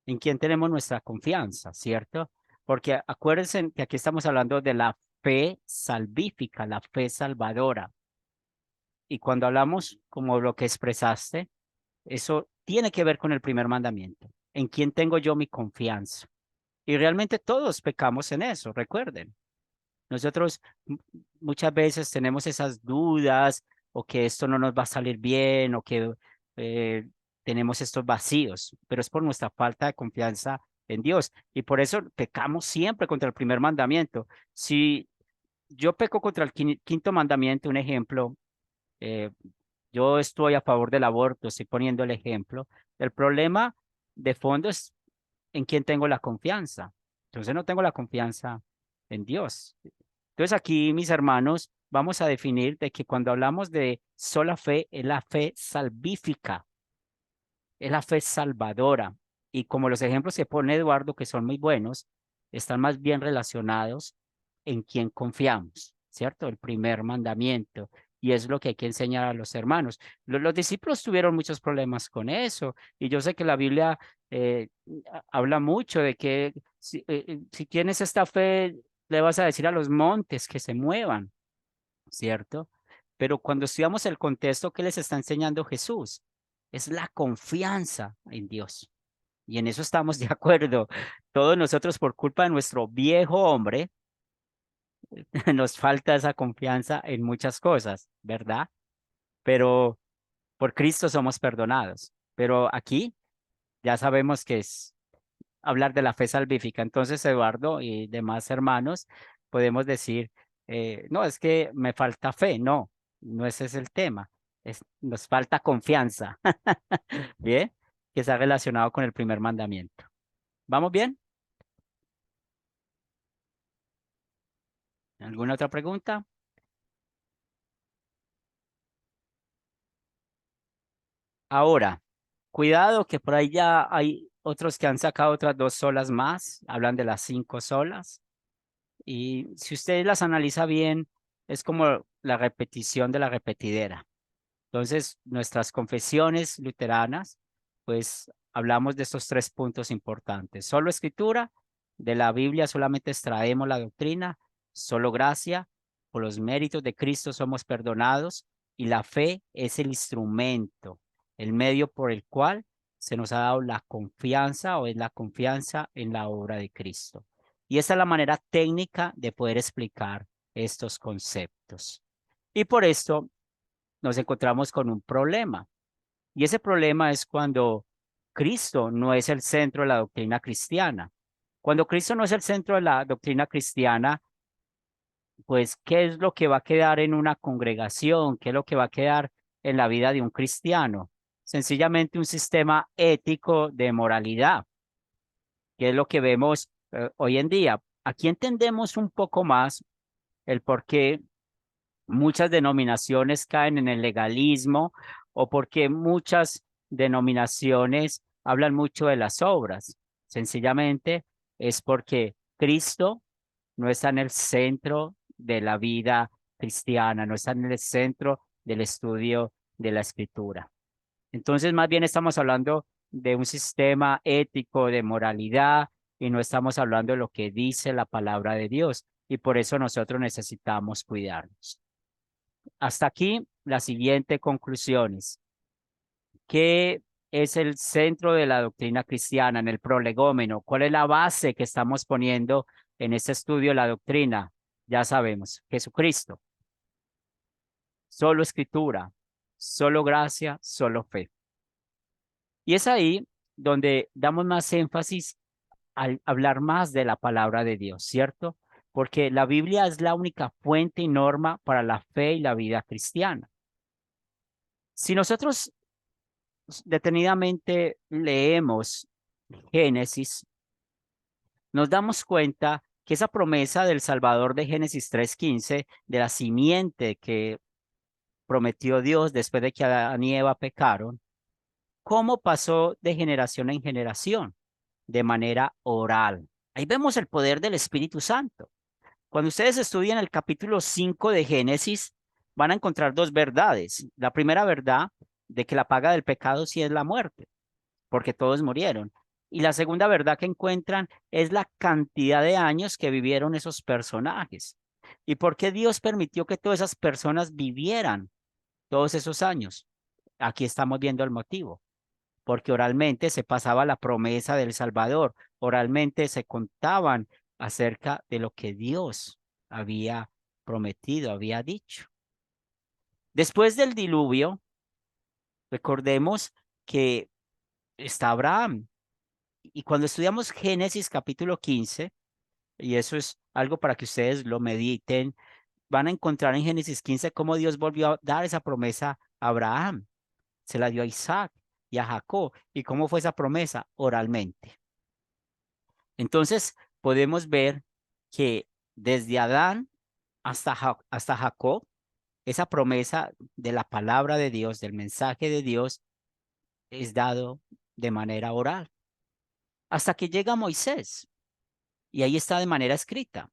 Speaker 1: ¿En quién tenemos nuestra confianza, cierto? Porque acuérdense que aquí estamos hablando de la fe salvífica, la fe salvadora. Y cuando hablamos como lo que expresaste, eso tiene que ver con el primer mandamiento. ¿En quién tengo yo mi confianza? Y realmente todos pecamos en eso, recuerden. Nosotros muchas veces tenemos esas dudas o que esto no nos va a salir bien o que eh, tenemos estos vacíos, pero es por nuestra falta de confianza en Dios. Y por eso pecamos siempre contra el primer mandamiento. Si yo peco contra el quinto mandamiento, un ejemplo, eh, yo estoy a favor del aborto, estoy poniendo el ejemplo. El problema de fondo es en quién tengo la confianza. Entonces no tengo la confianza en Dios. Entonces aquí, mis hermanos, vamos a definir de que cuando hablamos de sola fe, es la fe salvífica, es la fe salvadora. Y como los ejemplos que pone Eduardo, que son muy buenos, están más bien relacionados en quien confiamos, ¿cierto? El primer mandamiento. Y es lo que hay que enseñar a los hermanos. Los discípulos tuvieron muchos problemas con eso. Y yo sé que la Biblia habla mucho de que si tienes esta fe, le vas a decir a los montes que se muevan, ¿cierto? Pero cuando estudiamos el contexto, ¿qué les está enseñando Jesús? Es la confianza en Dios. Y en eso estamos de acuerdo. Todos nosotros, por culpa de nuestro viejo hombre, nos falta esa confianza en muchas cosas, ¿verdad? Pero por Cristo somos perdonados. Pero aquí ya sabemos que es hablar de la fe salvífica. Entonces, Eduardo y demás hermanos, podemos decir, no, es que me falta fe. No, no ese es el tema. Nos falta confianza. Bien, que está relacionado con el primer mandamiento. ¿Vamos bien? ¿Alguna otra pregunta? Ahora, cuidado que por ahí ya hay otros que han sacado otras 2 solas más, hablan de las 5 solas. Y si usted las analiza bien, es como la repetición de la repetidera. Entonces, nuestras confesiones luteranas, pues hablamos de estos 3 puntos importantes. Solo escritura, de la Biblia solamente extraemos la doctrina, solo gracia, por los méritos de Cristo somos perdonados y la fe es el instrumento, el medio por el cual se nos ha dado la confianza o es la confianza en la obra de Cristo. Y esa es la manera técnica de poder explicar estos conceptos. Y por esto nos encontramos con un problema. Y ese problema es cuando Cristo no es el centro de la doctrina cristiana. Cuando Cristo no es el centro de la doctrina cristiana, pues, ¿qué es lo que va a quedar en una congregación? ¿Qué es lo que va a quedar en la vida de un cristiano? Sencillamente un sistema ético de moralidad, que es lo que vemos hoy en día. Aquí entendemos un poco más el por qué muchas denominaciones caen en el legalismo o porque muchas denominaciones hablan mucho de las obras. Sencillamente es porque Cristo no está en el centro de la vida cristiana, no está en el centro del estudio de la escritura. Entonces, más bien estamos hablando de un sistema ético de moralidad y no estamos hablando de lo que dice la palabra de Dios. Y por eso nosotros necesitamos cuidarnos. Hasta aquí las siguientes conclusiones. ¿Qué es el centro de la doctrina cristiana en el prolegómeno? ¿Cuál es la base que estamos poniendo en este estudio de la doctrina? Ya sabemos, Jesucristo. Solo escritura, solo gracia, solo fe. Y es ahí donde damos más énfasis al hablar más de la palabra de Dios, ¿cierto? Porque la Biblia es la única fuente y norma para la fe y la vida cristiana. Si nosotros detenidamente leemos Génesis, nos damos cuenta que esa promesa del Salvador de Génesis 3:15, de la simiente que prometió Dios después de que Adán y Eva pecaron, ¿cómo pasó de generación en generación? De manera oral. Ahí vemos el poder del Espíritu Santo. Cuando ustedes estudian el capítulo 5 de Génesis, van a encontrar 2 verdades. La primera verdad de que la paga del pecado sí es la muerte, porque todos murieron. Y la segunda verdad que encuentran es la cantidad de años que vivieron esos personajes. ¿Y por qué Dios permitió que todas esas personas vivieran todos esos años? Aquí estamos viendo el motivo. Porque oralmente se pasaba la promesa del Salvador, oralmente se contaban acerca de lo que Dios había prometido, había dicho. Después del diluvio, recordemos que está Abraham. Y cuando estudiamos Génesis capítulo 15, y eso es algo para que ustedes lo mediten, van a encontrar en Génesis 15 cómo Dios volvió a dar esa promesa a Abraham. Se la dio a Isaac y a Jacob. ¿Y cómo fue esa promesa? Oralmente. Entonces, podemos ver que desde Adán hasta Jacob, esa promesa de la palabra de Dios, del mensaje de Dios, es dado de manera oral. Hasta que llega Moisés, y ahí está de manera escrita.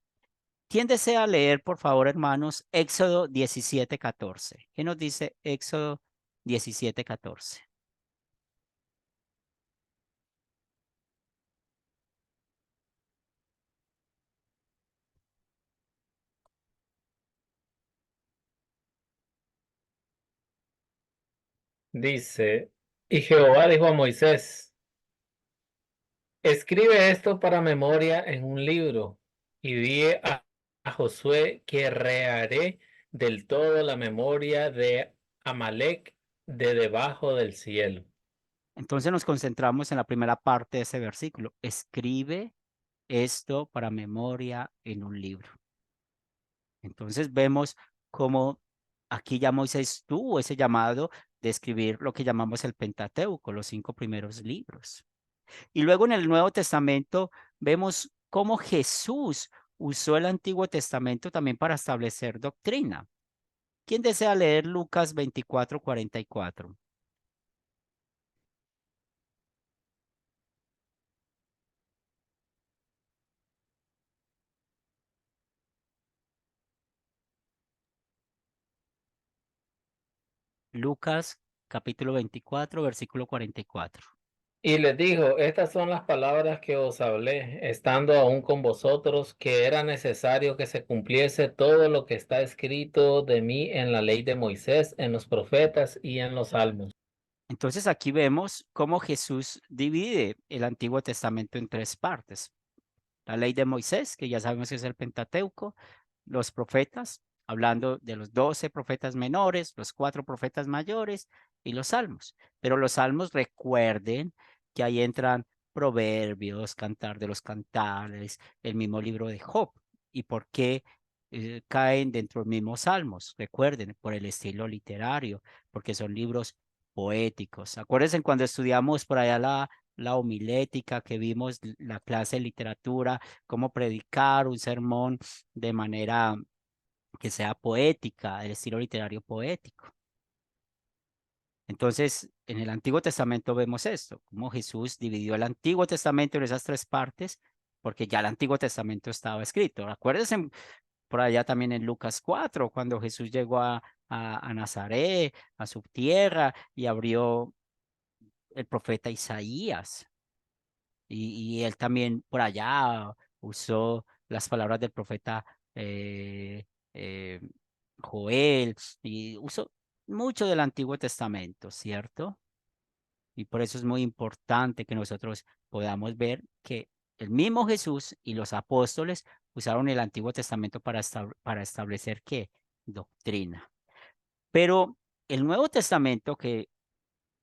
Speaker 1: ¿Quién desea leer, por favor, hermanos, Éxodo 17:14? ¿Qué nos dice Éxodo 17:14?
Speaker 2: Dice, y Jehová dijo a Moisés, escribe esto para memoria en un libro y di a Josué que reharé del todo la memoria de Amalek de debajo del cielo.
Speaker 1: Entonces nos concentramos en la primera parte de ese versículo. Escribe esto para memoria en un libro. Entonces vemos cómo aquí ya Moisés tuvo ese llamado de escribir lo que llamamos el Pentateuco, los 5 primeros libros. Y luego en el Nuevo Testamento vemos cómo Jesús usó el Antiguo Testamento también para establecer doctrina. ¿Quién desea leer Lucas 24:44? Lucas capítulo 24, versículo 44.
Speaker 2: Y les dijo, estas son las palabras que os hablé, estando aún con vosotros, que era necesario que se cumpliese todo lo que está escrito de mí en la ley de Moisés, en los profetas y en los salmos.
Speaker 1: Entonces aquí vemos cómo Jesús divide el Antiguo Testamento en 3 partes. La ley de Moisés, que ya sabemos que es el Pentateuco, los profetas, hablando de los 12 profetas menores, los 4 profetas mayores y los salmos. Pero los salmos, recuerden que ahí entran Proverbios, Cantar de los Cantares, el mismo libro de Job. ¿Y por qué caen dentro de los mismos salmos? Recuerden, por el estilo literario, porque son libros poéticos. Acuérdense cuando estudiamos por allá la homilética, que vimos la clase de literatura, cómo predicar un sermón de manera que sea poética, el estilo literario poético. Entonces, en el Antiguo Testamento vemos esto, cómo Jesús dividió el Antiguo Testamento en esas 3 partes, porque ya el Antiguo Testamento estaba escrito. Acuérdense por allá también en Lucas 4, cuando Jesús llegó a Nazaret, a su tierra, y abrió el profeta Isaías. Y él también por allá usó las palabras del profeta eh, eh, Joel y usó mucho del Antiguo Testamento, ¿cierto? Y por eso es muy importante que nosotros podamos ver que el mismo Jesús y los apóstoles usaron el Antiguo Testamento para establecer qué doctrina. Pero el Nuevo Testamento, que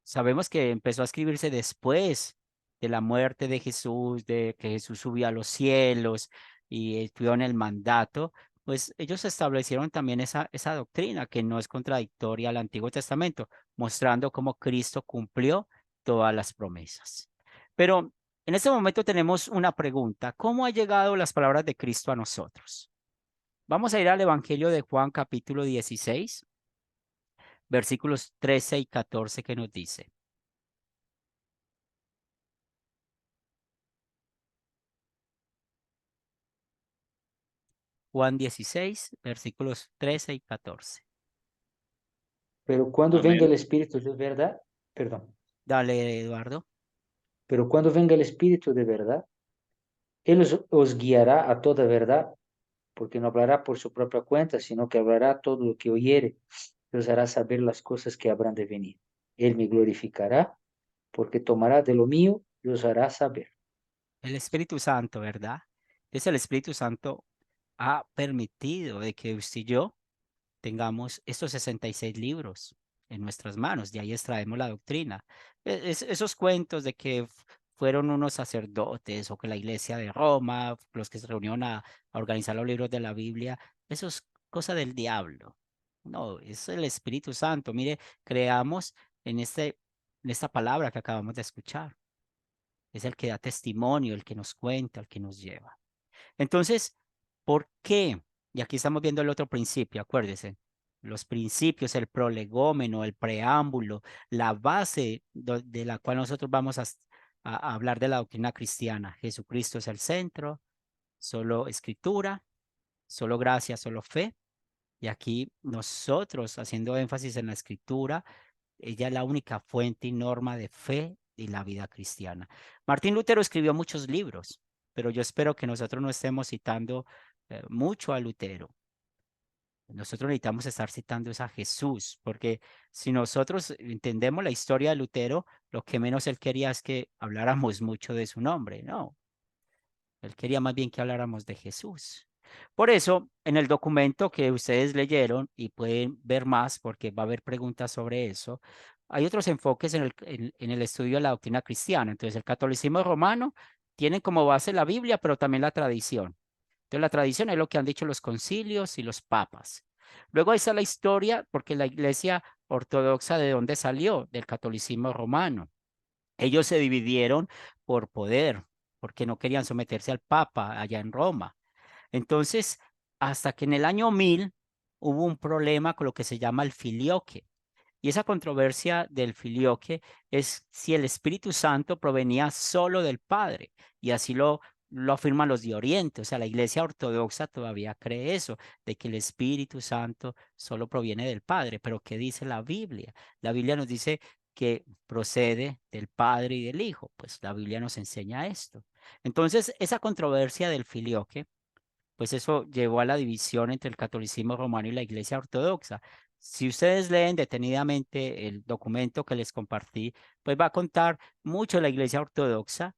Speaker 1: sabemos que empezó a escribirse después de la muerte de Jesús, de que Jesús subió a los cielos y en el mandato, pues ellos establecieron también esa doctrina que no es contradictoria al Antiguo Testamento, mostrando cómo Cristo cumplió todas las promesas. Pero en este momento tenemos una pregunta: ¿cómo han llegado las palabras de Cristo a nosotros? Vamos a ir al Evangelio de Juan capítulo 16, versículos 13 y 14, que nos dice. Juan 16, versículos 13 y 14.
Speaker 3: Pero cuando venga
Speaker 7: Amén.
Speaker 3: el Espíritu de verdad, perdón,
Speaker 1: Dale, Eduardo.
Speaker 3: pero cuando venga el Espíritu de verdad, Él os guiará a toda verdad, porque no hablará por su propia cuenta, sino que hablará todo lo que oyere, y os hará saber las cosas que habrán de venir. Él me glorificará, porque tomará de lo mío y os hará saber.
Speaker 1: El Espíritu Santo, ¿verdad? Es el Espíritu Santo ha permitido de que usted y yo tengamos estos 66 libros en nuestras manos. De ahí extraemos la doctrina. Esos cuentos de que fueron unos sacerdotes o que la iglesia de Roma, los que se reunieron a organizar los libros de la Biblia, eso es cosa del diablo. No, es el Espíritu Santo. Mire, creamos en esta palabra que acabamos de escuchar. Es el que da testimonio, el que nos cuenta, el que nos lleva. Entonces, ¿por qué? Y aquí estamos viendo el otro principio, acuérdense. Los principios, el prolegómeno, el preámbulo, la base de la cual nosotros vamos a hablar de la doctrina cristiana. Jesucristo es el centro, solo escritura, solo gracia, solo fe. Y aquí nosotros, haciendo énfasis en la escritura, ella es la única fuente y norma de fe y la vida cristiana. Martín Lutero escribió muchos libros, pero yo espero que nosotros no estemos citando mucho a Lutero. Nosotros necesitamos estar citando es a Jesús, porque si nosotros entendemos la historia de Lutero, lo que menos él quería es que habláramos mucho de su nombre, no. Él quería más bien que habláramos de Jesús. Por eso, en el documento que ustedes leyeron y pueden ver más, porque va a haber preguntas sobre eso, hay otros enfoques en el estudio de la doctrina cristiana. Entonces, el catolicismo romano tiene como base la Biblia, pero también la tradición. Entonces, la tradición es lo que han dicho los concilios y los papas. Luego ahí está la historia, porque la iglesia ortodoxa, ¿de dónde salió? Del catolicismo romano. Ellos se dividieron por poder, porque no querían someterse al papa allá en Roma. Entonces, hasta que en el año 1000 hubo un problema con lo que se llama el filioque. Y esa controversia del filioque es si el Espíritu Santo provenía solo del Padre. Y así lo afirman los de Oriente. O sea, la Iglesia Ortodoxa todavía cree eso, de que el Espíritu Santo solo proviene del Padre. Pero ¿qué dice la Biblia? La Biblia nos dice que procede del Padre y del Hijo. Pues la Biblia nos enseña esto. Entonces, esa controversia del filioque, pues eso llevó a la división entre el catolicismo romano y la Iglesia Ortodoxa. Si ustedes leen detenidamente el documento que les compartí, pues va a contar mucho de la Iglesia Ortodoxa,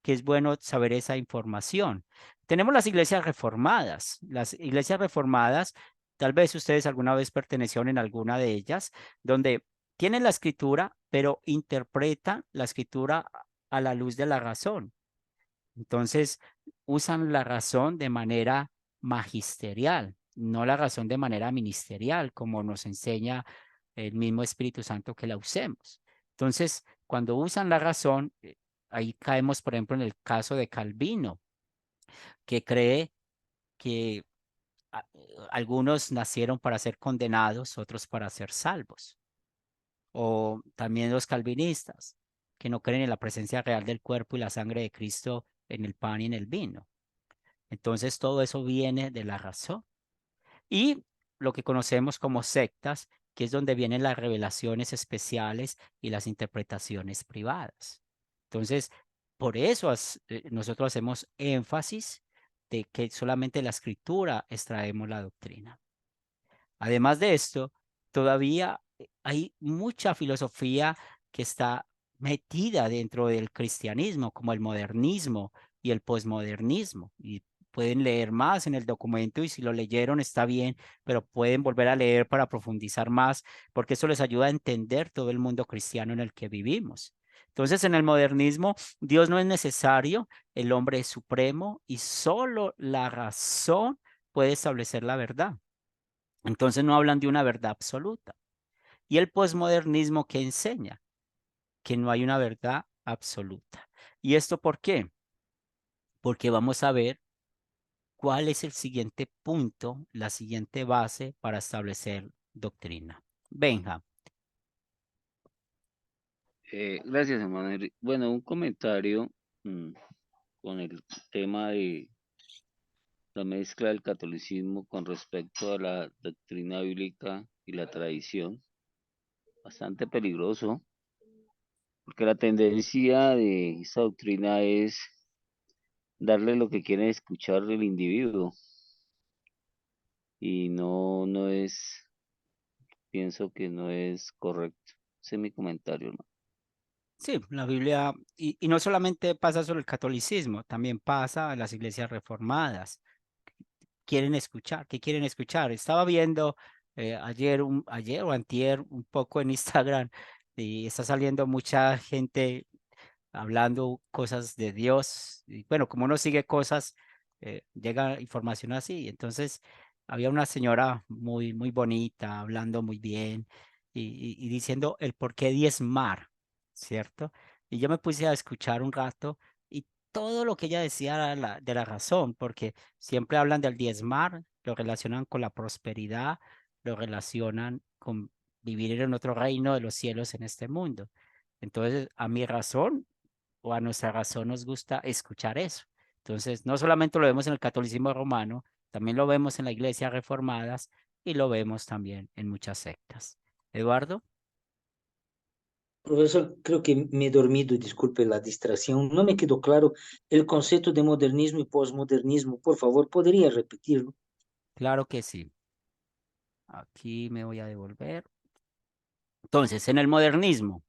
Speaker 1: que es bueno saber esa información. Tenemos las iglesias reformadas. Las iglesias reformadas, tal vez ustedes alguna vez pertenecieron en alguna de ellas, donde tienen la escritura, pero interpretan la escritura a la luz de la razón. Entonces, usan la razón de manera magisterial, no la razón de manera ministerial, como nos enseña el mismo Espíritu Santo que la usemos. Entonces, cuando usan la razón, ahí caemos, por ejemplo, en el caso de Calvino, que cree que algunos nacieron para ser condenados, otros para ser salvos. O también los calvinistas, que no creen en la presencia real del cuerpo y la sangre de Cristo en el pan y en el vino. Entonces todo eso viene de la razón. Y lo que conocemos como sectas, que es donde vienen las revelaciones especiales y las interpretaciones privadas. Entonces, por eso nosotros hacemos énfasis de que solamente la escritura extraemos la doctrina. Además de esto, todavía hay mucha filosofía que está metida dentro del cristianismo, como el modernismo y el posmodernismo. Y pueden leer más en el documento y si lo leyeron está bien, pero pueden volver a leer para profundizar más, porque eso les ayuda a entender todo el mundo cristiano en el que vivimos. Entonces, en el modernismo, Dios no es necesario, el hombre es supremo y solo la razón puede establecer la verdad. Entonces no hablan de una verdad absoluta. Y el posmodernismo que enseña que no hay una verdad absoluta. ¿Y esto por qué? Porque vamos a ver cuál es el siguiente punto, la siguiente base para establecer doctrina. Benja.
Speaker 7: Gracias, hermano. Bueno, un comentario con el tema de la mezcla del catolicismo con respecto a la doctrina bíblica y la tradición. Bastante peligroso, porque la tendencia de esta doctrina es darle lo que quiere escuchar el individuo y no es, pienso que no es correcto. Ese es mi comentario, hermano.
Speaker 1: Sí, la Biblia, y no solamente pasa sobre el catolicismo, también pasa en las iglesias reformadas. Quieren escuchar, ¿qué quieren escuchar? Estaba viendo ayer o antier un poco en Instagram y está saliendo mucha gente hablando cosas de Dios. Y bueno, como uno sigue cosas, llega información así. Entonces, había una señora muy, muy bonita, hablando muy bien y diciendo el por qué diezmar, ¿cierto? Y yo me puse a escuchar un rato y todo lo que ella decía era de la razón, porque siempre hablan del diezmar, lo relacionan con la prosperidad, lo relacionan con vivir en otro reino de los cielos en este mundo. Entonces, a mi razón o a nuestra razón nos gusta escuchar eso. Entonces, no solamente lo vemos en el catolicismo romano, También lo vemos en la iglesia reformadas y lo vemos también en muchas sectas. Eduardo.
Speaker 3: Profesor, creo que me he dormido, disculpe la distracción. No me quedó claro el concepto de modernismo y posmodernismo. Por favor, ¿podría repetirlo?
Speaker 1: Claro que sí. Aquí me voy a devolver. Entonces, en el modernismo,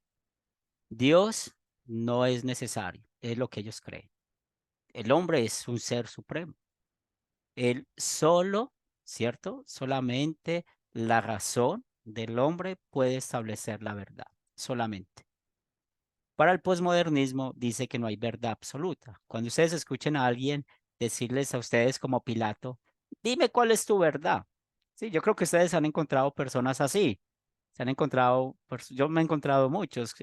Speaker 1: Dios no es necesario, es lo que ellos creen. El hombre es un ser supremo. Él solo, ¿cierto? Solamente la razón del hombre puede establecer la verdad, solamente. Para el posmodernismo dice que no hay verdad absoluta. Cuando ustedes escuchen a alguien decirles a ustedes como Pilato, dime cuál es tu verdad. Sí, yo creo que ustedes han encontrado personas así. Se han encontrado, yo me he encontrado muchos.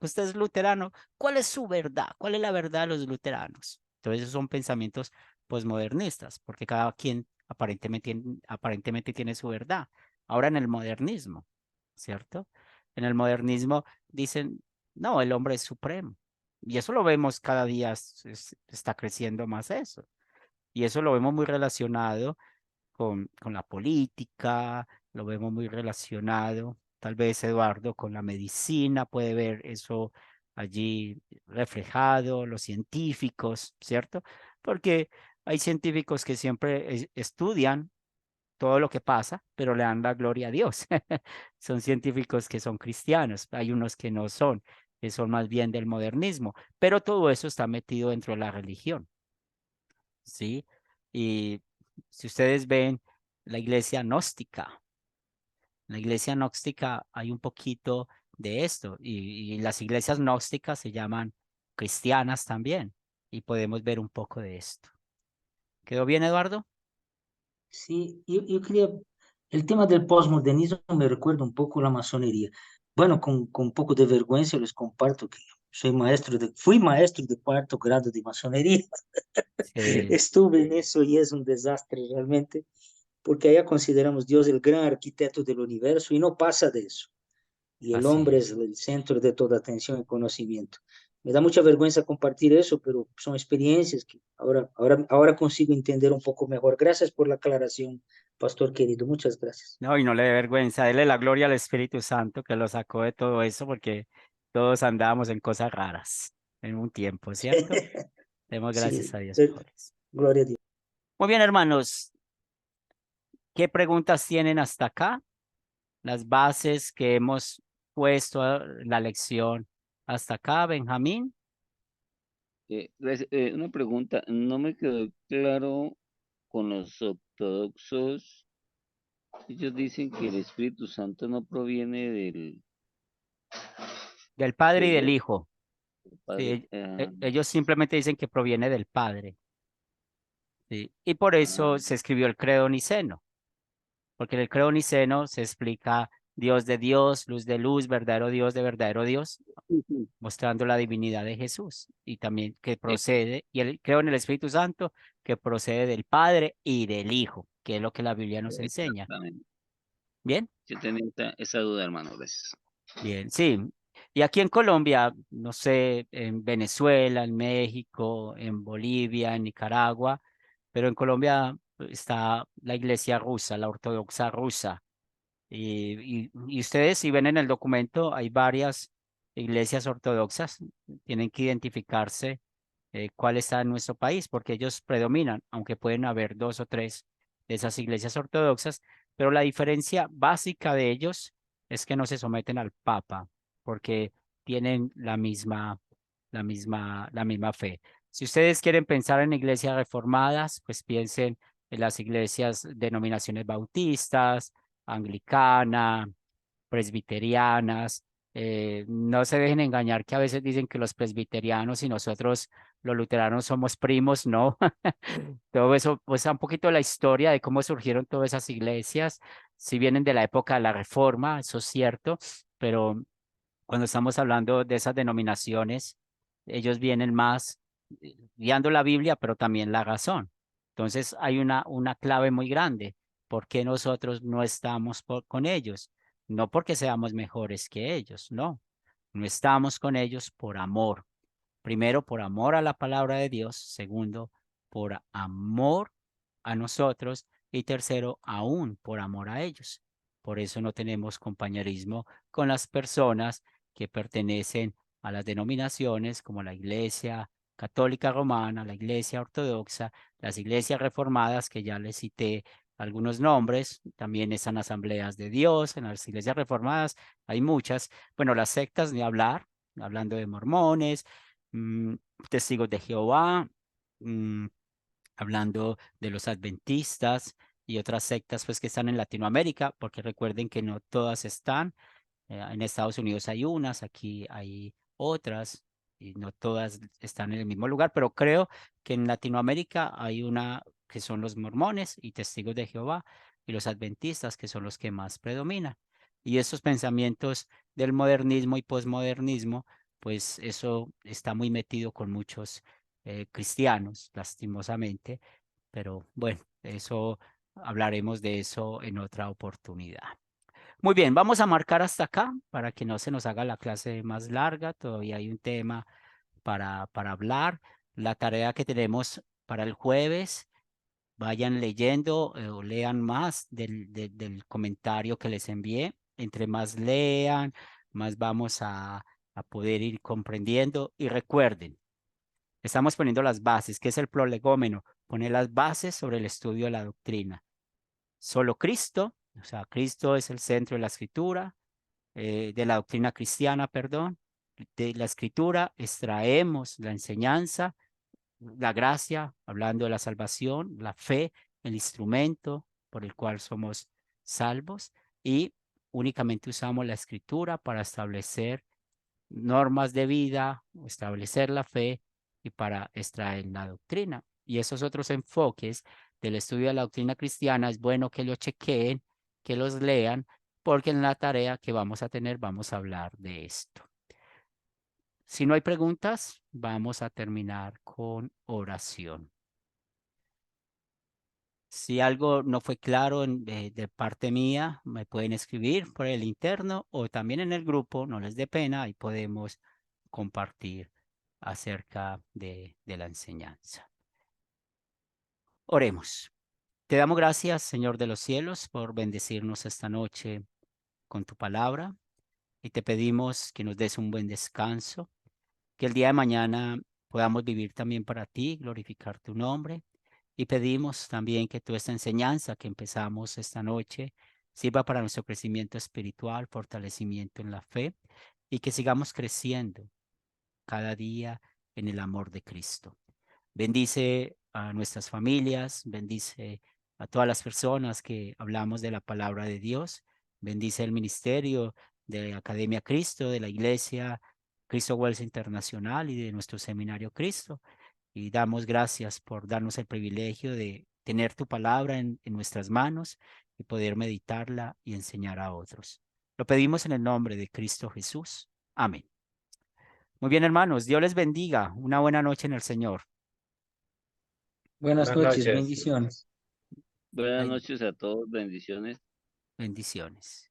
Speaker 1: Usted es luterano. ¿Cuál es su verdad? ¿Cuál es la verdad de los luteranos? Entonces, esos son pensamientos posmodernistas, porque cada quien aparentemente tiene su verdad. Ahora en el modernismo, ¿cierto? En el modernismo dicen, no, el hombre es supremo. Y eso lo vemos cada día, está creciendo más eso. Y eso lo vemos muy relacionado con la política, lo vemos muy relacionado, tal vez Eduardo, con la medicina, puede ver eso allí reflejado, los científicos, ¿cierto? Porque hay científicos que siempre estudian todo lo que pasa, pero le dan la gloria a Dios. Son científicos que son cristianos, hay unos que no son, que son más bien del modernismo, pero todo eso está metido dentro de la religión, ¿sí? Y si ustedes ven la iglesia gnóstica, en la iglesia gnóstica hay un poquito de esto, y las iglesias gnósticas se llaman cristianas también, y podemos ver un poco de esto. ¿Quedó bien, Eduardo?
Speaker 3: Sí, yo quería, el tema del posmodernismo me recuerda un poco la masonería. Bueno, con un poco de vergüenza les comparto que fui maestro de cuarto grado de masonería.
Speaker 1: Sí,
Speaker 3: Estuve en eso y es un desastre realmente, porque allá consideramos Dios el gran arquitecto del universo y no pasa de eso. Y el
Speaker 1: así
Speaker 3: hombre es
Speaker 1: es.
Speaker 3: el centro de toda atención y conocimiento. Me da mucha vergüenza compartir eso, pero son experiencias que ahora consigo entender un poco mejor. Gracias por la aclaración, pastor querido. Muchas gracias.
Speaker 1: No, y no le dé vergüenza, dele la gloria al Espíritu Santo que lo sacó de todo eso, porque todos andábamos en cosas raras en un tiempo, ¿cierto? Demos gracias
Speaker 3: Sí,
Speaker 1: a Dios por eso.
Speaker 3: gloria a Dios.
Speaker 1: Muy bien, hermanos, ¿qué preguntas tienen hasta acá? Las bases que hemos puesto a la lección hasta acá, Benjamín.
Speaker 7: Una pregunta, no me quedó claro con los ortodoxos. Ellos dicen que el Espíritu Santo no proviene
Speaker 1: Del Padre
Speaker 7: de
Speaker 1: y del
Speaker 7: Dios,
Speaker 1: Hijo.
Speaker 7: del
Speaker 1: Sí,
Speaker 7: Padre.
Speaker 1: ellos simplemente dicen que proviene del Padre. Sí, y por
Speaker 7: Ah,
Speaker 1: eso se escribió el credo niceno, porque en el credo niceno se explica Dios de Dios, luz de luz, verdadero Dios de verdadero Dios,
Speaker 7: ujú.
Speaker 1: mostrando la divinidad de Jesús y también que
Speaker 7: Eh,
Speaker 1: procede, y creo en el Espíritu Santo, que procede del Padre y del Hijo, que es lo que la Biblia nos enseña.
Speaker 7: Exactamente.
Speaker 1: Bien,
Speaker 7: Yo tenía esa duda, hermano, gracias.
Speaker 1: bien, sí. Y aquí en Colombia, no sé, en Venezuela, en México, en Bolivia, en Nicaragua, pero en Colombia está la iglesia rusa, la ortodoxa rusa. Y ustedes, si ven en el documento, hay varias iglesias ortodoxas, tienen que identificarse cuál está en nuestro país, porque ellos predominan, aunque pueden haber dos o tres de esas iglesias ortodoxas, pero la diferencia básica de ellos es que no se someten al Papa, porque tienen la misma fe. Si ustedes quieren pensar en iglesias reformadas, pues piensen en las iglesias, denominaciones bautistas, anglicana, presbiterianas. No se dejen engañar que a veces dicen que los presbiterianos y nosotros los luteranos somos primos, no. Todo eso, pues un poquito la historia de cómo surgieron todas esas iglesias, si vienen de la época de la Reforma, eso es cierto, pero cuando estamos hablando de esas denominaciones, ellos vienen más guiando la Biblia, pero también la razón. Entonces hay una clave muy grande. ¿Por qué nosotros no estamos con ellos? No porque seamos mejores que ellos, no. No estamos con ellos por amor. Primero, por amor a la palabra de Dios. Segundo, por amor a nosotros. Y tercero, aún por amor a ellos. Por eso no tenemos compañerismo con las personas que pertenecen a las denominaciones como la Iglesia Católica Romana, la Iglesia Ortodoxa, las iglesias reformadas, que ya les cité algunos nombres. También están asambleas de Dios. En las iglesias reformadas hay muchas. Bueno, las sectas ni hablar, hablando de mormones, mm, testigos de Jehová, mm, hablando de los adventistas y otras sectas pues que están en Latinoamérica, porque recuerden que no todas están. En Estados Unidos hay unas, aquí hay otras, y no todas están en el mismo lugar, pero creo que en Latinoamérica hay una que son los mormones y testigos de Jehová y los adventistas, que son los que más predominan. Y esos pensamientos del modernismo y posmodernismo, pues eso está muy metido con muchos cristianos, lastimosamente, pero bueno, eso hablaremos de eso en otra oportunidad. Muy bien, vamos a marcar hasta acá para que no se nos haga la clase más larga. Todavía hay un tema para hablar. La tarea que tenemos para el jueves, vayan leyendo o lean más del comentario que les envié. Entre más lean, más vamos a poder ir comprendiendo. Y recuerden, estamos poniendo las bases. ¿Qué es el prolegómeno? Poner las bases sobre el estudio de la doctrina. Solo Cristo, o sea, Cristo es el centro de la escritura, de la doctrina cristiana, perdón. De la escritura extraemos la enseñanza, la gracia, hablando de la salvación, la fe, el instrumento por el cual somos salvos, y únicamente usamos la escritura para establecer normas de vida, establecer la fe y para extraer la doctrina. Y esos otros enfoques del estudio de la doctrina cristiana es bueno que lo chequeen, que los lean, porque en la tarea que vamos a tener vamos a hablar de esto. Si no hay preguntas, vamos a terminar con oración. Si algo no fue claro de parte mía, me pueden escribir por el interno o también en el grupo, no les dé pena, y podemos compartir acerca de la enseñanza. Oremos. Te damos gracias, Señor de los cielos, por bendecirnos esta noche con tu palabra, y te pedimos que nos des un buen descanso, que el día de mañana podamos vivir también para ti, glorificar tu nombre. Y pedimos también que toda esta enseñanza que empezamos esta noche sirva para nuestro crecimiento espiritual, fortalecimiento en la fe, y que sigamos creciendo cada día en el amor de Cristo. Bendice a nuestras familias, bendice a todas las personas que hablamos de la palabra de Dios, bendice el ministerio de Academia Cristo, de la Iglesia Cristo Wells Internacional y de nuestro Seminario Cristo. Y damos gracias por darnos el privilegio de tener tu palabra en nuestras manos y poder meditarla y enseñar a otros. Lo pedimos en el nombre de Cristo Jesús. Amén. Muy bien, hermanos, Dios les bendiga. Una buena noche en el Señor.
Speaker 3: Buenas
Speaker 2: Buenas
Speaker 3: noches,
Speaker 2: noches.
Speaker 3: bendiciones.
Speaker 7: Buenas
Speaker 1: Ay,
Speaker 7: noches a todos, bendiciones.
Speaker 1: bendiciones.